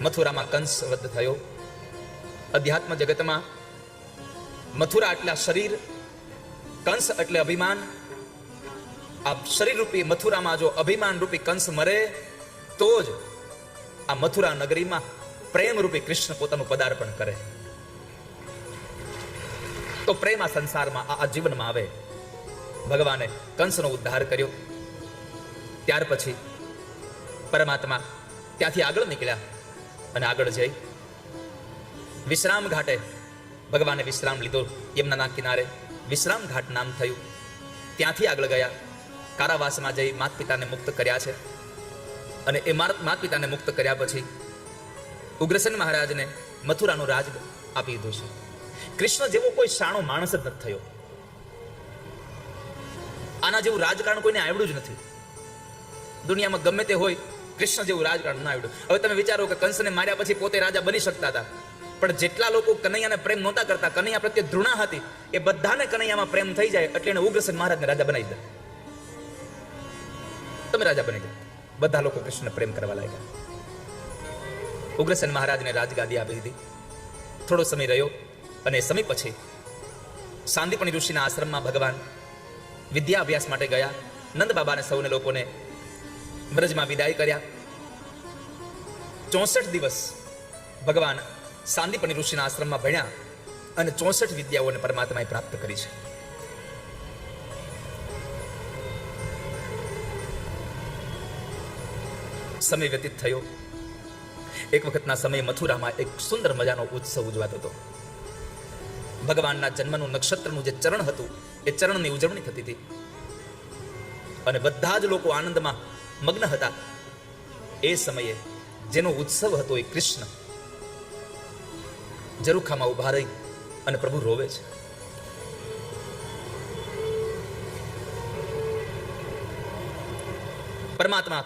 મથુરામાં કંસ વધ થયો. અધ્યાત્મ જગતમાં મથુરા એટલે શરીર, કંસ એટલે અભિમાન. આ શરીર રૂપી મથુરામાં જો અભિમાન રૂપી કંસ મરે તો જ આ મથુરા નગરીમાં પ્રેમ રૂપી કૃષ્ણ પોતાનું પદાર્પણ કરે. તો પ્રેમ આ સંસારમાં આ જીવનમાં આવે. ભગવાને કંસનો ઉદ્ધાર કર્યો. ત્યાર પછી પરમાત્મા ત્યાંથી આગળ નીકળ્યા અને આગળ જઈ વિશ્રામ ઘાટે ભગવાને વિશ્રામ લીધો. યમુનાના કિનારે વિશ્રામ ઘાટ નામ થયું. ત્યાંથી આગળ ગયા. કારાવાસમાં જઈ માતા પિતાને મુક્ત કર્યા છે. અને એ માતા પિતાને મુક્ત કર્યા પછી ઉગ્રસેન મહારાજને મથુરાનું રાજ આપી દીધું છે. કૃષ્ણ જેવો કોઈ શાણો માણસ જ નથી થયો. આના જેવું રાજકારણ કોઈને આવડ્યું જ નથી. દુનિયામાં ગમે તે હોય, કૃષ્ણ જેવું રાજકારણ ના આવડ્યું. હવે તમે વિચારો કે કંસને માર્યા પછી પોતે રાજા બની શકતા હતા, પણ જેટલા લોકો કનૈયાને પ્રેમ નહોતા કરતા, કનૈયા પ્રત્યે ધૃણા હતી, એ બધાને કનૈયામાં પ્રેમ થઈ જાય એટલે એને ઉગ્રસેન મહારાજને રાજા બનાવી દે. તમે રાજા બની જાય. બધા લોકો કૃષ્ણ પ્રેમ કરવા લાગ્યા. ઉગ્રસેન મહારાજને રાજગાદી આપી દીધી. થોડો સમય રહ્યો અને સમય પછી સાંદીપની ઋષિના આશ્રમમાં ભગવાન વિદ્યા અભ્યાસ માટે ગયા. નંદ બાબાને સૌને લોકોને વ્રજમાં વિદાય કર્યા. 64 દિવસ ભગવાન સાંદીપની ઋષિના આશ્રમમાં ભણ્યા અને 64 વિદ્યાઓને પરમાત્માએ પ્રાપ્ત કરી છે. સમય વ્યતીત થયો. એક વખતના સમયે મથુરામાં એક સુંદર મજાનો ઉત્સવ ઉજવાતો હતો. ભગવાનના જન્મનું નક્ષત્રનું જે ચરણ હતું એ ચરણની ઉજવણી થતી હતી અને બધા જ લોકો આનંદમાં મગ્ન હતા. એ સમયે જેનો ઉત્સવ હતો એ કૃષ્ણ ઝરૂખામાં ઉભા રહી અને પ્રભુ રોવે છે. પરમાત્મા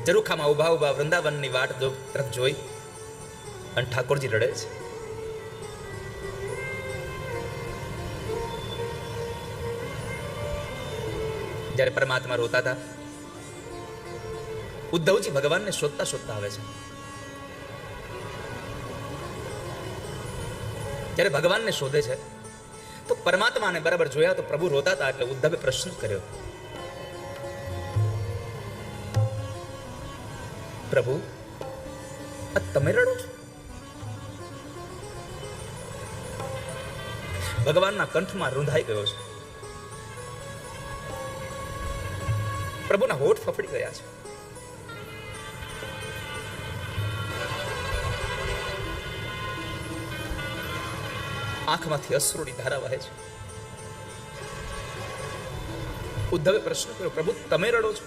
ઝરૂખામાં ઉભા ઉભા વૃંદાવનની વાટ તરફ જોઈ અને ઠાકોરજી રડે છે. જ્યારે પરમાત્મા રોતા હતા, ઉદ્ધવજી ભગવાનને શોધતા શોધતા આવે છે. જ્યારે ભગવાનને શોધે છે તો પરમાત્માને બરાબર જોયા તો પ્રભુ રોતા હતા. એટલે ઉદ્ધવે પ્રશ્ન કર્યો, પ્રભુ આ તમે રડો છો? ભગવાનના કંઠમાં રૂંધાઈ ગયો છે. પ્રભુના હોઠ ફફડી ગયા છે. આંખમાંથી અશ્રુની ધારા વહે છે. ઉદ્ધવે પ્રશ્ન કર્યો, પ્રભુ તમે રડો છો?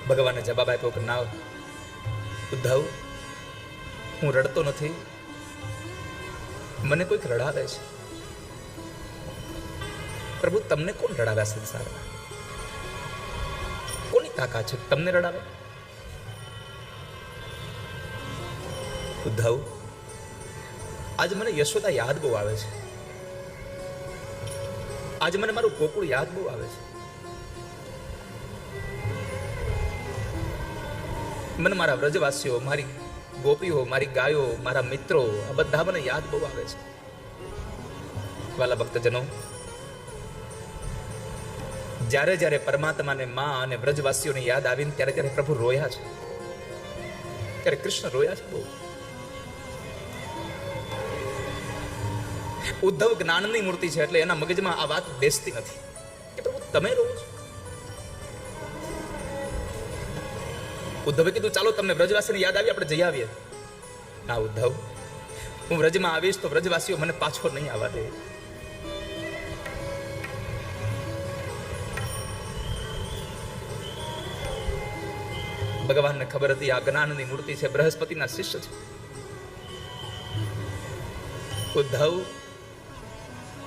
ભગવાને જવાબ આપ્યો કે ના ઉદ્ધવ, હું રડતો નથી, મને કોઈક રડાવે છે. પ્રભુ તમને કોણ રડાવ્યા સંસારમાં? કોની તાકાત છે તમને રડાવે? ઉદ્ધવ, આજે મને યશોદા યાદ બહુ આવે છે. આજે મને મારું ગોકુળ યાદ બહુ આવે છે. મને મારા વ્રજવાસીઓ, મારી ગોપીઓ, મારી ગાયો, મારા મિત્રો, આ બધા મને યાદ બહુ આવે છે. વાલા ભક્તજનો, જ્યારે જ્યારે પરમાત્માને માં અને વ્રજવાસીઓને યાદ આવીને ત્યારે ત્યારે પ્રભુ રોયા છે. ત્યારે કૃષ્ણ રોયા છે બહુ. ઉદ્ધવ જ્ઞાનની મૂર્તિ છે એટલે એના મગજમાં આ વાત બેસતી નથી કે પ્રભુ તમે રોવો છો. ઉદ્ધવે કીધું ચાલો તમને વ્રજવાસીને યાદ આવી, આપણે જઈ આવીએ. ના ઉદ્ધવ, હું વ્રજમાં આવીશ તો વ્રજવાસીઓ મને પાછો નહીં આવવા દે. ભગવાનને ખબર હતી આ જ્ઞાનની મૂર્તિ છે, બૃહસ્પતિના શિષ્ય છે. ઉદ્ધવ,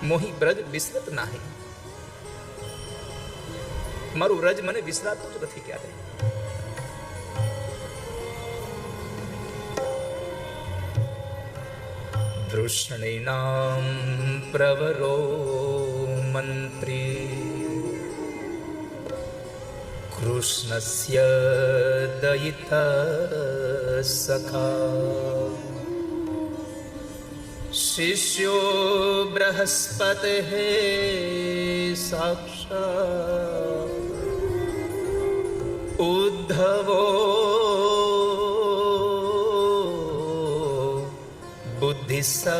મોહી બ્રજ વિસ્તૃત નાહી. મારું વ્રજ મને વિસરાતું જ નથી ક્યારે. વૃષ્ણિનામ પ્રવરો મંત્રી કૃષ્ણસ્ય દયિતા સખા શિષ્યો બૃહસ્પતિઃ સાક્ષાત ઉદ્ધવો બુદ્ધિસત્તમઃ.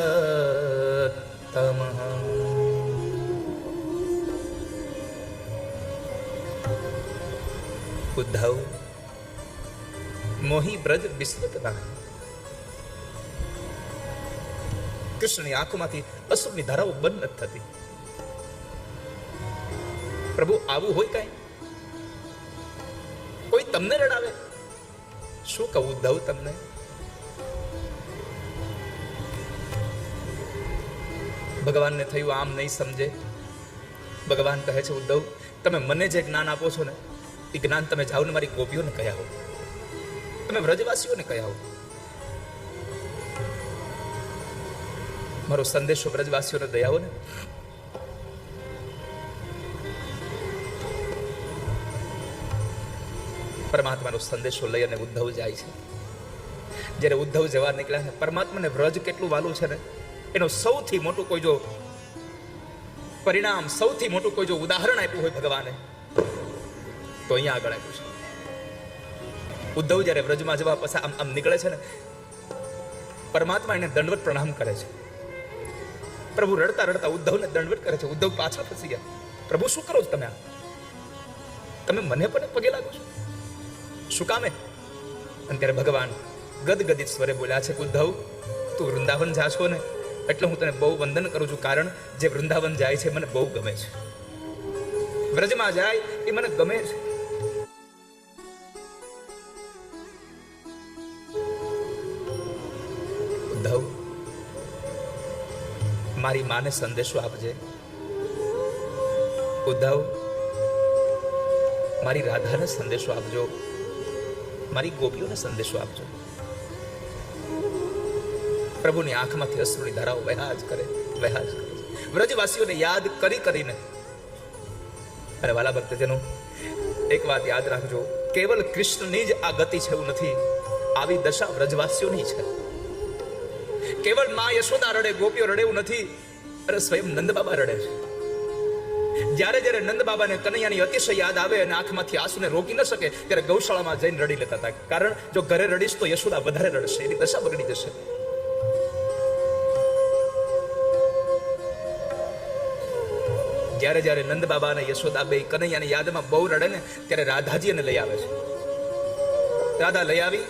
ઉદ્ધવ મોહી બ્રજ વિસ્તૃત ના. કૃષ્ણની આંખોમાંથી અસુરની ધારાઓ બંધ નથી થતી. પ્રભુ આવું હોય કઈ? કોઈ તમને રડાવે? શું કહું ઉદ્ધવ તમને? ભગવાનને થયું આમ નહીં સમજે. ભગવાન કહે છે ઉદ્ધવ તમે મને જે જ્ઞાન આપો છો ને એ જ્ઞાન તમે જાઓ ને મારી ગોપીઓને કહ્યા હો, તમે વ્રજવાસીઓને કહ્યા હો. મારો સંદેશો વ્રજવાસીઓને દયાવો ને. પરમાત્માનો સંદેશો લઈ અને ઉદ્ધવ જાય છે. જ્યારે ઉદ્ધવ જવા નીકળ્યા છે, પરમાત્માને વ્રજ કેટલું વાલું છે ને એનો સૌથી મોટું કોઈ જો પરિણામ, સૌથી મોટું કોઈ જો ઉદાહરણ આપ્યું હોય ભગવાને તો અહીંયા આગળ આપ્યું છે. ઉદ્ધવ જ્યારે વ્રજમાં જવા પછી આમ નીકળે છે ને, પરમાત્મા એને દંડવત પ્રણામ કરે છે. પ્રભુ રડતા રડતા ઉદ્ધવને દંડવત કરે છે. ઉદ્ધવ પાછળ ફસી ગયા. પ્રભુ શું કરો છો તમે? તમે મને પણ પગે લાગો છો, શું કામે? અને ત્યારે ભગવાન ગદગદિત સ્વરે બોલ્યા છે, ઉદ્ધવ તું વૃંદાવન જા છો ને એટલે હું તને બહુ વંદન કરું છું, કારણ જે વૃંદાવન જાય છે મને બહુ ગમે છે. વ્રજમાં જાય એ મને ગમે છે. ઉદ્ધવ મારી માને સંદેશો આપજે. ઉદ્ધવ મારી રાધાને સંદેશો આપજો, મારી ગોપીઓને સંદેશો આપજો. પ્રભુની આંખમાંથી અશ્રુની ધારાઓ વહ્યા જ કરે. વ્રજવાસીઓને યાદ કરી કરીને. અને વાલા ભક્તજનો એક વાત યાદ રાખજો, કેવલ કૃષ્ણની જ આ ગતિ છે એવું નથી, આવી દશા વ્રજવાસીઓની છે. કેવળ માં યશોદા રડે, ગોપીઓ રડે એવું નથી, અરે સ્વયં નંદ બાબા રડે છે. જ્યારે જ્યારે નંદ બાબાને કનૈયાની અતિશય યાદ આવે અને આંખમાંથી આંસુને રોકી ન શકે ત્યારે ગૌશાળામાં જઈને રડી લેતા હતા, કારણ જો ઘરે રડીશ તો યશોદા વધારે રડશે, એની દશા બગડી જશે. જ્યારે જ્યારે નંદ બાબા અને યશોદા બે કનૈયાની યાદમાં બહુ રડે ને ત્યારે રાધાજી એને લઈ આવે છે. રાધા લઈ આવી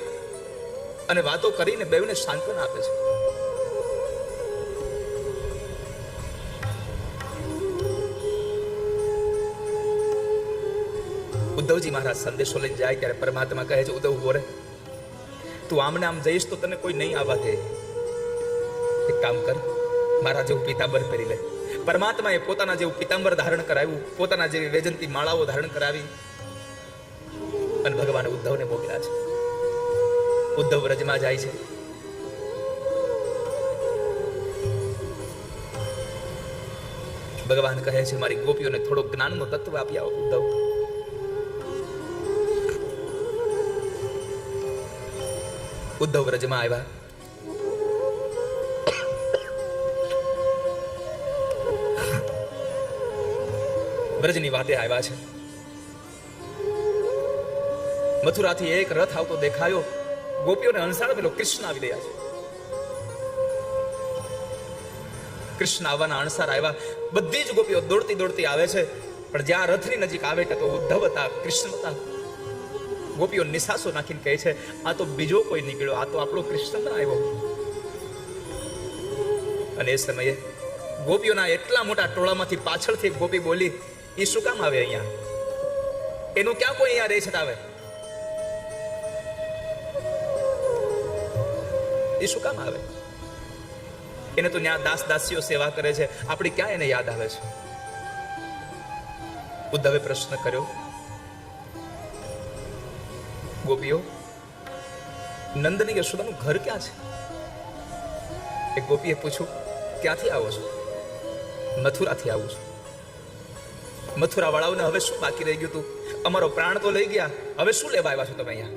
અને વાતો કરીને બેઉને સાંત્વના આપે છે. ઉદ્ધવજી મહારાજ સંદેશો લઈને જાય ત્યારે પરમાત્મા કહે છે, ઉદ્ધવ ઉભો રહે, તું આમને આમ જઈશ તો તને કોઈ નહીં આવવા દે. એક કામ કર, મારા જેવું પિતાંબર પહેરી લે. પરમાત્માએ પોતાના જેવું પિતાંબર ધારણ કરાવ્યું, પોતાના જેવી વૈજંતી માળાઓ ધારણ કરાવી અને ભગવાને ઉદ્ધવને મોકલ્યા છે. ઉદ્ધવ વ્રજમાં જાય છે. ભગવાન કહે છે, મારી ગોપીઓને થોડો જ્ઞાનનો તત્વ આપી આવો. ઉદ્ધવ ઉદ્ધવ વ્રજમાં આવ્યા. વ્રજની વાટે આવ્યા છે. મથુરાથી એક રથ આવતો દેખાયો. ગોપીઓને હંસાળ પેલો કૃષ્ણ આવી રહ્યા છે. કૃષ્ણ આવવાના અણસાર આવ્યા. બધી જ ગોપીઓ દોડતી દોડતી આવે છે, પણ જ્યાં રથની નજીક આવે તો ઉદ્ધવ હતા, કૃષ્ણ હતા. ગોપીઓ નિસાસો નાખીને કહે છે, આ તો બીજો કોઈ નીકળ્યો, આ તો આપણો કૃષ્ણ ના આવ્યો. અને એ સમયે ગોપીઓના એટલા મોટા ટોળામાંથી પાછળથી ગોપી બોલી, એ શું કામ આવે અહીંયા? એનું ક્યાં કોઈ અહીંયા રહે છે? આવે એ શું કામ આવે? એને તો ત્યાં દાસ દાસીઓ સેવા કરે છે, આપણી ક્યાં એને યાદ આવે છે? ઉદ્ધવે પ્રશ્ન કર્યો, ગોપીઓ, નંદ ને યશોદાનું ઘર ક્યાં છે? એક ગોપીએ પૂછ્યું, ક્યાંથી આવો છો? મથુરાથી આવું છું. મથુરા વાળાઓને હવે શું બાકી રહી ગયું તું? અમારો પ્રાણ તો લઈ ગયા, હવે શું લેવા આવ્યા છો તમે અહીંયા?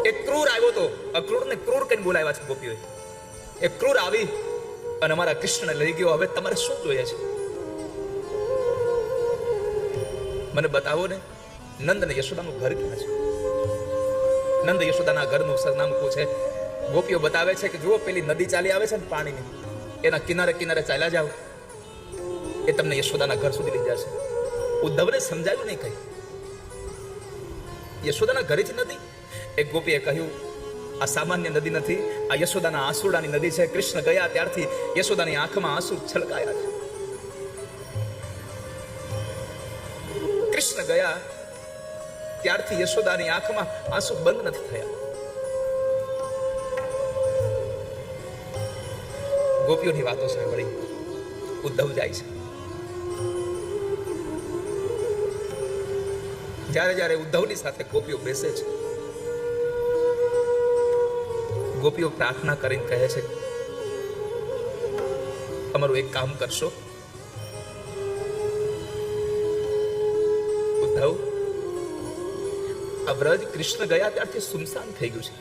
એક ક્રૂર આવ્યો તો, અક્રૂર ને ક્રૂર કઈ બોલાવ્યા છે ગોપીઓએ. એક ક્રૂર આવી અને અમારા કૃષ્ણને લઈ ગયો, હવે તમારે શું જોઈએ છે? મને બતાવો ને, નંદ ને યશોદાનું ઘર ક્યાં છે? નંદ યશોદાના ઘરનું સરનામું પૂછે. ગોપીઓ બતાવે છે કે જુઓ, પેલી નદી ચાલી આવે છે ને પાણીની, એના કિનારે કિનારે ચાલ્યા જાઓ, એ તમને યશોદાના ઘર સુધી લઈ જશે. ઉદ્ધવને સમજાયું નહીં કઈ. યશોદાના ઘરેથી નદી? એક ગોપીએ કહ્યું, આ સામાન્ય નદી નથી, આ યશોદાના આંસુડાની નદી છે. કૃષ્ણ ગયા ત્યારથી યશોદાની આંખમાં આંસુ છલકાયા છે. કૃષ્ણ ગયા ત્યારથી યશોદાની આંખમાં આંસુ બંધ નથી થયા. ગોપીઓની વાતો સાંભળી ઉદ્ધવ જાય છે. જ્યારે જ્યારે ઉદ્ધવની સાથે ગોપીઓ બેસે છે, ગોપીઓ પ્રાર્થના કરીને કહે છે, અમારું એક કામ કરશો? ઉદ્ધવ, આ વ્રજ કૃષ્ણ ગયા ત્યારથી સુમસાન થઈ ગયું છે.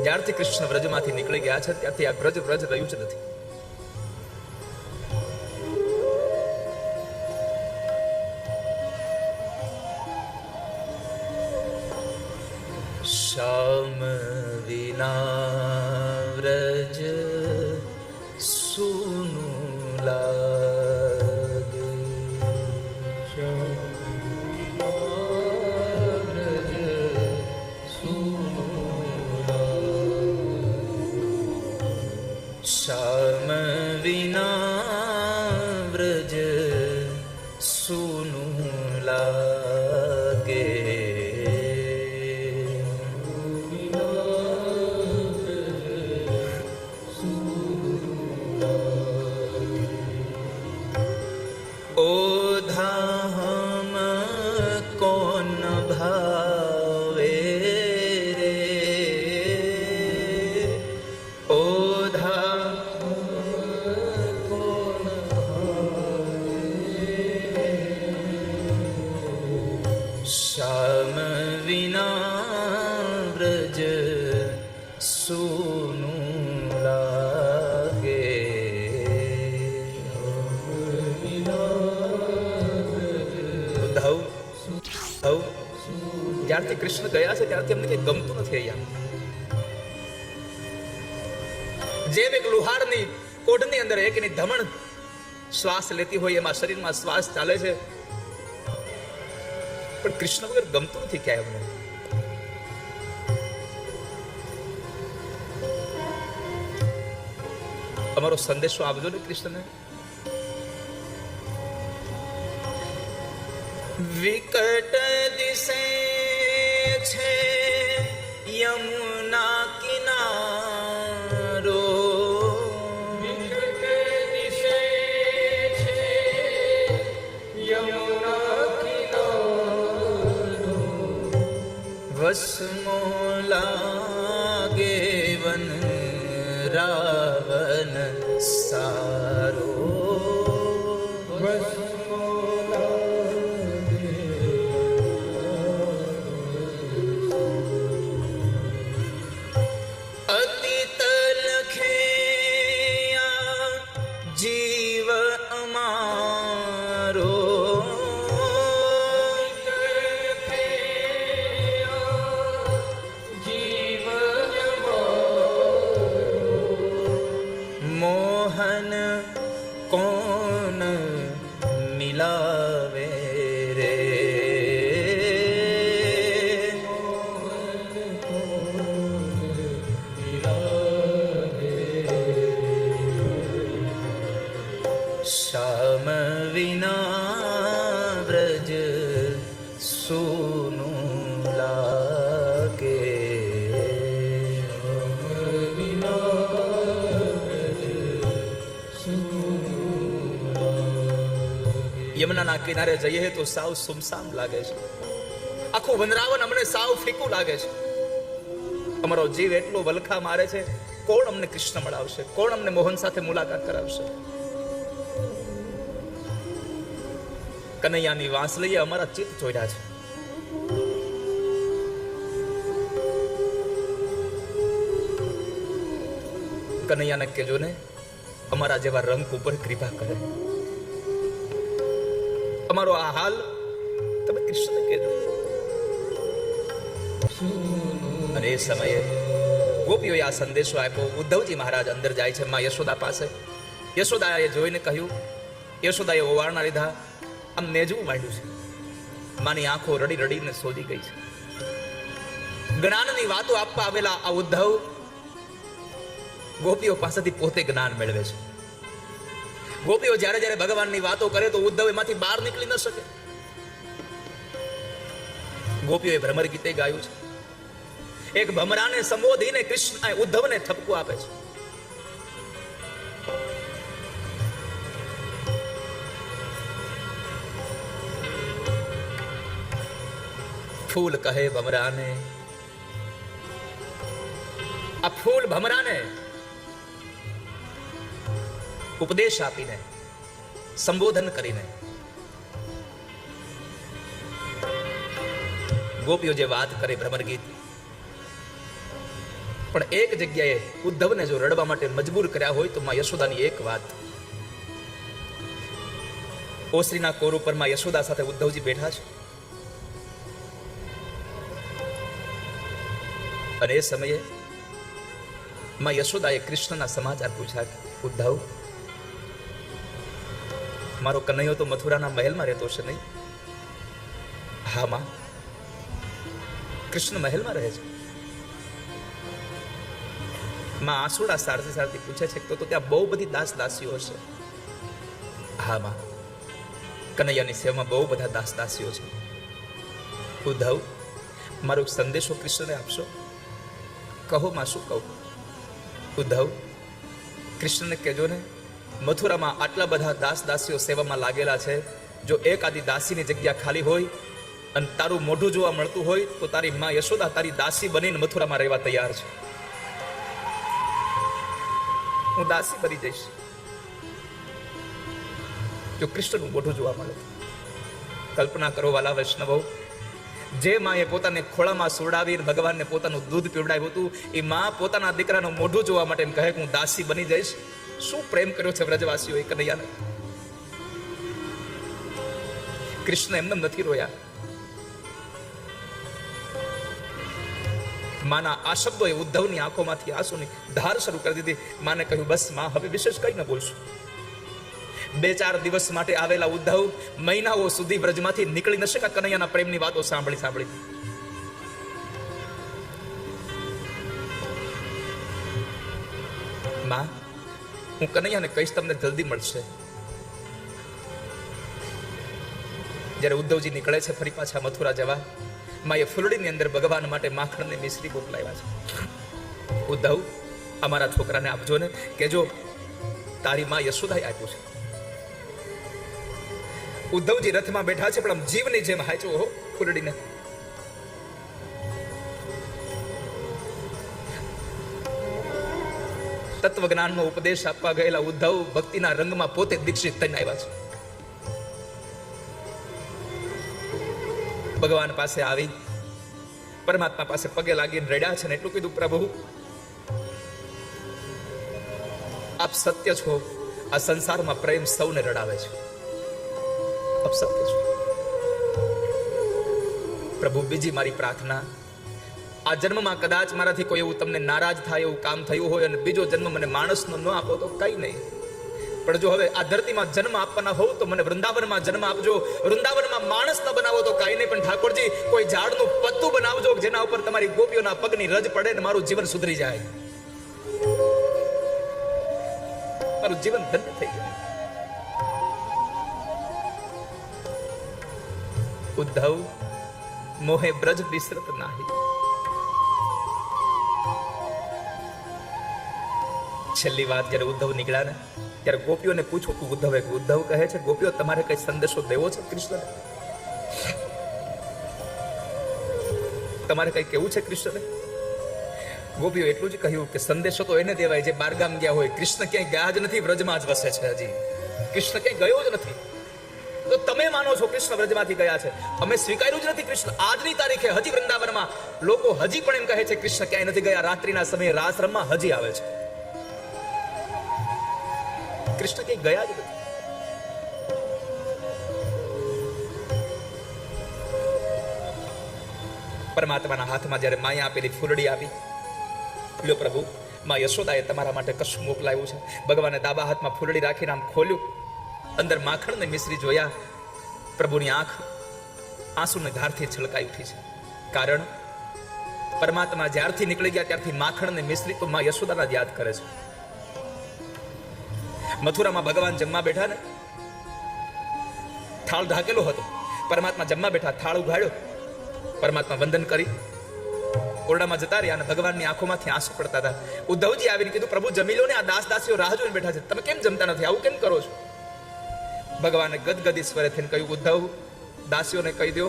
જ્યારથી કૃષ્ણ વ્રજમાંથી નીકળી ગયા છે ત્યારથી આ વ્રજ રહ્યું જ નથી. શ્યામ વિના વ્રજ સૂનું લાગે, શ્યામ વિના વ્રજ સૂનું લાગે. ओधाम कौन भावे रे, ओधा कौन भावे, श्याम विना व्रज सूનું લાગે. જ્યારથી કૃષ્ણ ગયા છે ત્યારથી અમને કઈ ગમતું નથી અહીંયા. જેમ એક લુહારની કોઢની અંદર એકની ધમણ શ્વાસ લેતી હોય એમાં શરીરમાં શ્વાસ ચાલે છે, પણ કૃષ્ણ વગર ગમતું નથી ક્યાંય અમને. અમારો સંદેશો આપજો ને કૃષ્ણને. વિકટ દિશે છે યમુના કિનારો, વિકટ દિશે છે યમુના કિનારો, વસમો લાગે વન રાવણ સારો, જીવ અમારો જીવ મોહન કોણ મિલાવે રે, શ્યામ વિના વ્રજ સૂનું લાગે. યમુનાના કિનારે જઈએ તો સાવ સુમસામ લાગે છે. આખું વનરાવન અમને સાવ ફીકું લાગે છે. અમારો જીવ એટલો વલખા મારે છે, કોણ અમને કૃષ્ણ મળાવશે? કોણ અમને મોહન સાથે મુલાકાત કરાવશે? કનૈયાની વાંસળીએ અમારા ચિત્ત ચોર્યા છે. કનૈયાને કહેજો ને અમારા જેવા રંગ ઉપર કૃપા કરે. અમારો આ હાલ તમે કૃષ્ણને કહેજો. અને એ સમયે ગોપીઓએ આ સંદેશો આપ્યો. ઉદ્ધવજી મહારાજ અંદર જાય છે માં યશોદા પાસે. યશોદાએ જોઈને કહ્યું, યશોદાએ ઓવારણા લીધા. આમ નેજવું માંડ્યું છે. માની આંખો રડી રડીને સોજી ગઈ છે. જ્ઞાનની વાતો આપવા આવેલા આ ઉદ્ધવ ગોપીઓ પાસેથી પોતે જ્ઞાન મેળવે છે. ગોપીઓ જ્યારે જ્યારે ભગવાનની વાતો કરે તો ઉદ્ધવ એમાંથી બહાર નીકળી ન શકે. ગોપીઓએ ભ્રમર ગીતે ગાયું છે. એક ભમરાને સંબોધીને કૃષ્ણ ઉદ્ધવને ઠપકો આપે છે. ફૂલ કહે ભમરાને, આ ફૂલ ભમરાને ઉપદેશ આપીને, સંબોધન કરીને ગોપીઓ જે વાત કરે ભ્રમર ગીત, પણ એક જગ્યાએ ઉદ્ધવને જો રડવા માટે મજબૂર કર્યા હોય તો માં યશોદાની એક વાત. ઓસરીના કોર ઉપર માં યશોદા સાથે ઉદ્ધવજી બેઠા છે. અને એ સમયે માં યશોદાએ કૃષ્ણના સમાચાર પૂછ્યા. ઉદ્ધવ, મારો કનૈયો તો મથુરાના મહેલમાં રહેતો છે નહીં? હા માં, કૃષ્ણ મહેલમાં રહે છે. માં આંસુડા સારથી સારથી પૂછે છે તો ત્યાં બહુ બધી દાસ દાસીઓ છે. હા માં, કનૈયાની સેવામાં બહુ બધા દાસ દાસીઓ છે. ઉદ્ધવ, મારો સંદેશો કૃષ્ણને આપશો? કહો માં, શું કહું? ઉદ્ધવ, કૃષ્ણને કહેજો ને મથુરામાં આટલા બધા દાસ દાસીઓ સેવામાં લાગેલા છે. જો એક આદી દાસીની જગ્યા ખાલી હોય અને તારું મોઢું જોવા મળતું હોય તો તારી માં યશોદા તારી દાસી બનીને મથુરામાં રહેવા તૈયાર છે. હું દાસી બની જઈશ જો કૃષ્ણનું મોઢું જોવા મળે. કલ્પના કરો વાલા વૈષ્ણવો, જે માએ પોતાને ખોળામાં સુવડાવીને ભગવાનને પોતાનું દૂધ પીવડાવ્યું હતું, એ માં પોતાના દીકરાનું મોઢું જોવા માટે એમ કહે કે હું દાસી બની જઈશ. શું પ્રેમ કર્યો છે વ્રજવાસીઓએ કનૈયાને. કૃષ્ણ એમને નથી રોયા. માના આ શબ્દોએ ઉદ્ધવની આંખોમાંથી આંસુની ધાર શરૂ કરી દીધી. માને કહ્યું, બસ માં, હવે વિશેષ કઈ ન બોલશું. 2-4 દિવસ માટે આવેલા ઉદ્ધવ મહિનાઓ સુધી વ્રજમાંથી નીકળી ન શક્યા કનૈયાના પ્રેમની વાતો સાંભળી સાંભળી. માં, હું કનૈયાને કહીશ તમને જલ્દી મળશે. જ્યારે ઉદ્ધવજી નીકળે છે ફરી પાછા મથુરા જવા, માએ ફૂલડીની અંદર ભગવાન માટે માખણ ને મિશ્રી મોકલાવ્યા છે. ઉદ્ધવ, અમારા છોકરાને આપજો ને, કેજો તારી માં યશોદાએ આપ્યું છે. ઉદ્ધવજી રથમાં બેઠા છે પણ આમ જીવની જેમ હાચો હો ફૂલડીને. તત્વજ્ઞાનનો ઉપદેશ આપવા ગયેલા ઉદ્ધવ ભક્તિના રંગમાં પોતે દીક્ષિત થઈને આવ્યા છે. ભગવાન પાસે આવી પરમાત્મા પાસે પગે લાગીને રડ્યા છે ને એટલું કીધું, પ્રભુ આપ સત્ય છો. આ સંસારમાં પ્રેમ સૌને રડાવે છે. આપ સત્ય છો પ્રભુ. બીજી મારી પ્રાર્થના, આ જન્મમાં કદાચ મારાથી કોઈ એવું તમને નારાજ થાય એવું કામ થયું હોય અને બીજો જન્મ મને માણસનો ન આપો તો કઈ નહીં, પણ જો હવે આ ધરતીમાં જન્મ આપવાના હોવ તો મને વૃંદાવનમાં જન્મ આપજો. વૃંદાવનમાં માણસ ન બનાવો તો કઈ નહીં, પણ ઠાકોરજી કોઈ ઝાડનું પત્તું બનાવજો જેના ઉપર તમારી ગોપીઓના પગની રજ પડે ને મારું જીવન સુધરી જાય, મારું જીવન ધન્ય થઈ જાય. ઉદ્ધવ, મોહે બ્રજ વિસ્તૃત નાહી. છેલ્લી વાત જ્યારે ઉદ્ધવ નીકળ્યા ને ત્યારે ગોપીઓને પૂછ્યું તું ઉદ્ધવે, ઉદ્ધવ કહે છે ગોપીઓ તમારે કઈ સંદેશો દેવો છે કૃષ્ણને? તમારે કઈ કેવું છે કૃષ્ણને? ગોપીઓ એટલું જ કહ્યું કે સંદેશો તો એને દેવાય જે બારગામ ગયા હોય. કૃષ્ણ ક્યાંય ગયા જ નથી, વ્રજમાં જ વસે છે. હજી કૃષ્ણ ક્યાંય ગયો જ નથી. તો તમે માનો છો કૃષ્ણ વ્રજમાંથી ગયા છે, અમે સ્વીકાર્યું જ નથી. કૃષ્ણ આજની તારીખે હજી વૃંદાવનમાં લોકો હજી પણ એમ કહે છે કૃષ્ણ ક્યાંય નથી ગયા. રાત્રિના સમયે રાસ રમવા હજી આવે છે. કૃષ્ણ ક્યાંય ગયા જ નથી. પરમાત્માના હાથમાં જ્યારે માયા આપેલી ફૂલડી આવી, લ્યો પ્રભુ, માં યશોદાએ તમારા માટે કશું મોકલાયું છે. ભગવાને ડાબા હાથમાં ફૂલડી રાખીને આમ ખોલ્યું, અંદર માખણ ને મિશ્રી જોયા. પ્રભુની આંખ આંસુને ધારથી છલકાઈ ઉઠી છે. કારણ પરમાત્મા જ્યારથી નીકળી ગયા ત્યારથી માખણ ને મિશ્રી તો માં યશોદાના જ યાદ કરે છે. મથુરામાં ભગવાન જમવા બેઠા ને, થાળ ઢાકેલો હતો. પરમાત્મા જમવા બેઠા, થાળ ઉઘાડ્યો, પરમાત્મા વંદન કરી ઓરડામાં જતા રહ્યા અને ભગવાનની આંખોમાંથી આંસુ પડતા હતા. ઉદ્ધવજી આવીને કીધું પ્રભુ જમી લો ને, આ દાસ દાસીઓ રાહ જોઈને બેઠા છે, તમે કેમ જમતા નથી, આવું કેમ કરો છો? ભગવાને ગદગદી સ્વરે થઈને કહ્યું, ઉદ્ધવ, દાસીઓને કહી દો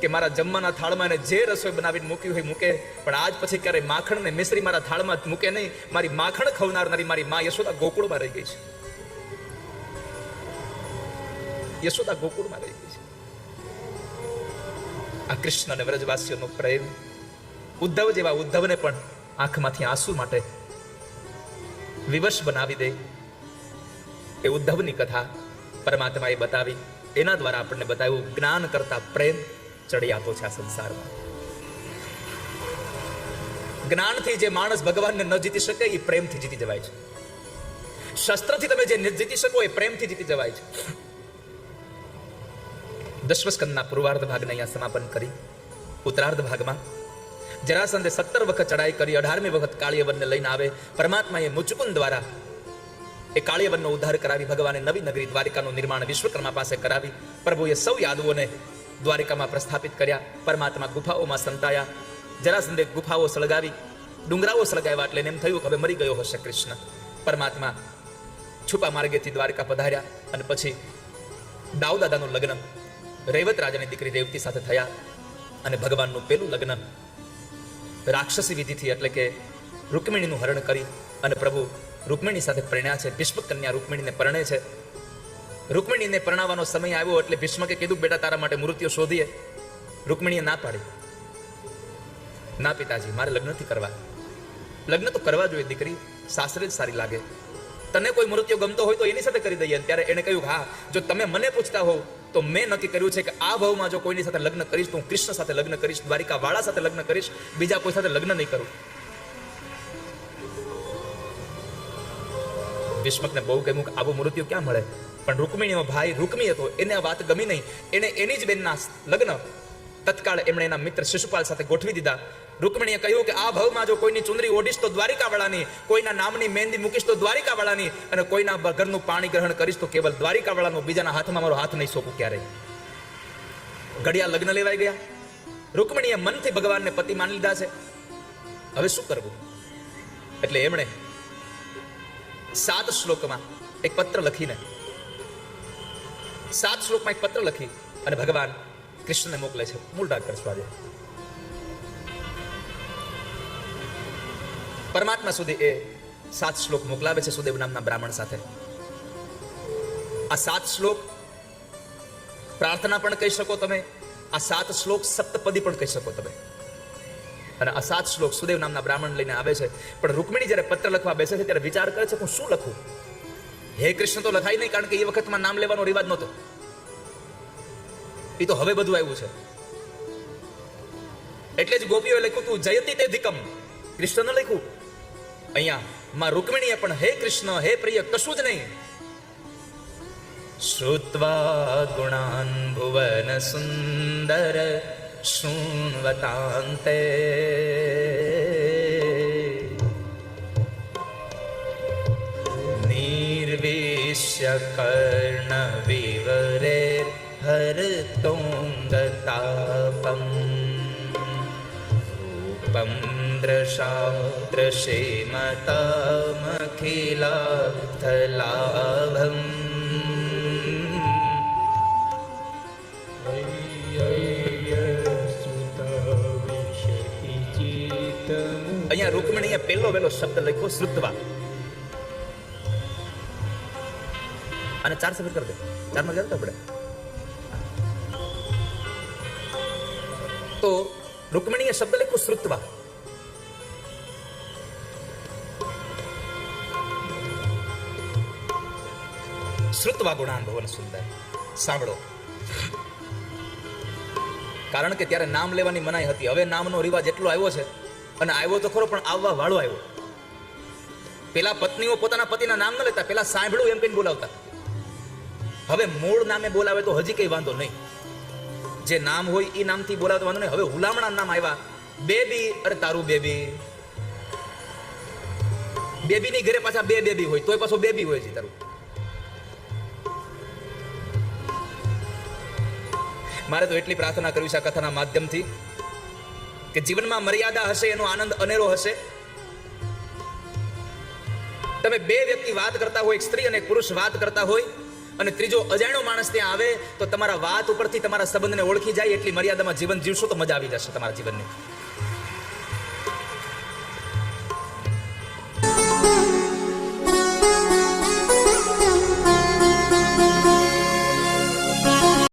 કે મારા જમવાના થાળમાં એને જે રસોઈ બનાવીને મૂકી હોય મૂકે, પણ આજ પછી ક્યારેય માખણ ને મિશ્રી મારા થાળમાં મૂકે નહીં. મારી માખણ ખવનારનારી મારી માં યશોદા ગોકુળમાં રહી ગઈ છે. યશોદા ગોકુળમાં રહી ગઈ છે. આ કૃષ્ણ અને વ્રજવાસીઓનો પ્રેમ ઉદ્ધવ જેવા ઉદ્ધવને પણ આંખમાંથી આંસુ માટે વિવશ બનાવી દે. એ ઉદ્ધવની કથા પરમાત્માએ બતાવી. એના દ્વારા આપણને બતાવ્યું જ્ઞાન કરતા પ્રેમ ચડી આપો છે આ સંસારમાં. જ્ઞાનથી જે માણસ ભગવાનને ન જીતી શકે એ પ્રેમથી જીતી જવાય છે. શસ્ત્રથી તમે જે જીતી શકો એ પ્રેમથી જીતી જવાય છે. દશમસ્કંદના પૂર્વાર્ધ ભાગને અહીંયા સમાપન કરી ઉત્તરાર્ધ ભાગમાં જરાસંધે 17 વખત ચડાઈ કરી. 18મી વખત કાળિયવનને લઈને આવે. પરમાત્માએ મુચુકુંદ દ્વારા એ કાળિયવનનો ઉદ્ધાર કરાવી. ભગવાને નવી નગરી દ્વારિકાનું નિર્માણ વિશ્વકર્મા પાસે કરાવી. પ્રભુએ સૌ યાદવોને દ્વારિકામાં પ્રસ્થાપિત કર્યા. પરમાત્મા ગુફાઓમાં સંતાયા. જરાસંધે ગુફાઓ સળગાવી, ડુંગરાઓ સળગાવ્યા, એટલે એમ થયું કે હવે મરી ગયો હશે કૃષ્ણ. પરમાત્મા છુપા માર્ગેથી દ્વારિકા પધાર્યા અને પછી દાઉ દાદાનું લગ્ન રેવત રાજાની દીકરી રેવતી સાથે થયા. અને ભગવાનનું પેલું લગ્ન રાક્ષસી વિધિથી એટલે કે રૂકમિણીનું હરણ કરી અને પ્રભુ રૂકમિણી સાથે પરણ્યા છે. ભીષ્મ કન્યા રૂકમિણીને પરણે છે. રૂકમિણીને પરણાવવાનો સમય આવ્યો એટલે ભીષ્મકે કીધું બેટા તારા માટે મૂર્તિઓ શોધીએ. રૂકમિણીએ ના પાડી. ના પિતાજી, મારે લગ્ન નથી કરવા. લગ્ન તો કરવા જોઈએ દીકરી, સાસરે જ સારી લાગે. તને કોઈ મૂર્તિઓ ગમતો હોય તો એની સાથે કરી દઈએ. ત્યારે એને કહ્યું હા, જો તમે મને પૂછતા હોવ તો મેં નક્કી કર્યું છે કે આ ભાવમાં જો કોઈની સાથે લગ્ન કરીશ તો હું કૃષ્ણ સાથે લગ્ન કરીશ, દ્વારિકા વાળા સાથે લગ્ન કરીશ, બીજા કોઈ સાથે લગ્ન નહીં કરું. ભીષ્મકને બહુ ગમ્યું કે આવો મૃત્યુ ક્યાં મળે, પણ રૂકમિણીનો ભાઈ રૂકમી હતો, એને આ વાત ગમી નહીં. એને એની જ બેનના લગ્ન તત્કાળ એમણે એના મિત્ર શિશુપાલ સાથે ગોઠવી દીધા. રૂકમિણીએ કહ્યું કે આ ભાવમાં જો કોઈની ચુંદરી ઓઢીશ તો દ્વારિકા વાળાની, કોઈના નામની મહેંદી મૂકીશ તો દ્વારિકા વાળાની, અને કોઈના ઘરનું પાણી ગ્રહણ કરીશ તો કેવલ દ્વારિકા વાળાનું, બીજાના હાથમાં મારો હાથ નહીં સોંપું ક્યારેય. ઘડિયા લગ્ન લેવાઈ ગયા. રૂકમિણીએ મનથી ભગવાનને પતિ માની લીધા છે. હવે શું કરવું? એટલે એમણે 7 શ્લોકમાં એક પત્ર લખીને 7 શ્લોકમાં એક પત્ર લખી અને ભગવાન કૃષ્ણને મોકલે છે. મૂળ રાગ કરશો આજે. પરમાત્મા સુધી એ 7 શ્લોક મોકલાવે છે સુદેવ નામના બ્રાહ્મણ સાથે. આ 7 શ્લોક પ્રાર્થના પણ કહી શકો તમે, આ 7 શ્લોક સપ્તપદી પણ કહી શકો તમે. અને આ 7 શ્લોક સુદેવ નામના બ્રાહ્મણ લઈને આવે છે. પણ રૂકમિણી જ્યારે પત્ર લખવા બેસે છે ત્યારે વિચાર કરે છે હું શું લખું. હે કૃષ્ણ તો લખાય નહીં, કારણ કે એ વખતમાં નામ લેવાનો રિવાજ નહોતો. એ તો હવે બધું આવ્યું છે. એટલે જ ગોપીઓએ લખ્યું તું જયતી તે ધિકમ, કૃષ્ણ ન લખ્યું. અહીંયા માં રૂકમિણીએ પણ હે કૃષ્ણ, હે પ્રિય, કશું જ નહીં. શ્રુત્વા ગુણાન ભુવન સુંદર શૃણ્વતાંતે નિર્વિશ્ય કર્ણ વિવરે હરતોંગતાપમ રૂપમ દ્રશેમતામ અખિલાથલાભમ. અહીંયા રૂકમણીએ પહેલો વહેલો શબ્દ લખ્યો શ્રુત્વા. અને 4 સફેદ કરી દે. 4 માં જતા આપણે તો રૂકમણીએ શબ્દ લખ્યો શ્રુત્વા. શ્રુત્વા ગુણાન ભવન સુંદર. સાંભળો, કારણ કે ત્યારે નામ લેવાની મનાઈ હતી. હવે નામનો રિવાજ એટલો આવ્યો છે, અને આવ્યો તો ખરો પણ આવવા વાળો આવ્યો. પેલા પત્નીઓ પોતાના પતિના નામ ન લેતા, પેલા સાંભળું એમ કહીને બોલાવતા. હવે મૂળ નામે બોલાવે તો હજી કઈ વાંધો નહીં, જે નામ હોય એ નામથી બોલાવે તો વાંધો નહીં. હવે હુલામણા નામ આવ્યા, બેબી. અરે તારું બેબી, બેબીની ઘરે પાછા બે બેબી હોય તોય પાછો બેબી હોય છે તારું. મારે તો એટલી પ્રાર્થના કરવી છે આ કથાના માધ્યમથી કે જીવનમાં મર્યાદા હશે, એનો આનંદ અનેરો હશે. તમે બે વ્યક્તિ વાત કરતા હોય, એક સ્ત્રી અને એક પુરુષ વાત કરતા હોય, અને ત્રીજો અજાણ્યો માણસ ત્યાં આવે તો તમારા વાત ઉપરથી તમારા સંબંધને ઓળખી જાય એટલી મર્યાદામાં જીવન જીવશો તો મજા આવી જશે તમારા જીવનની.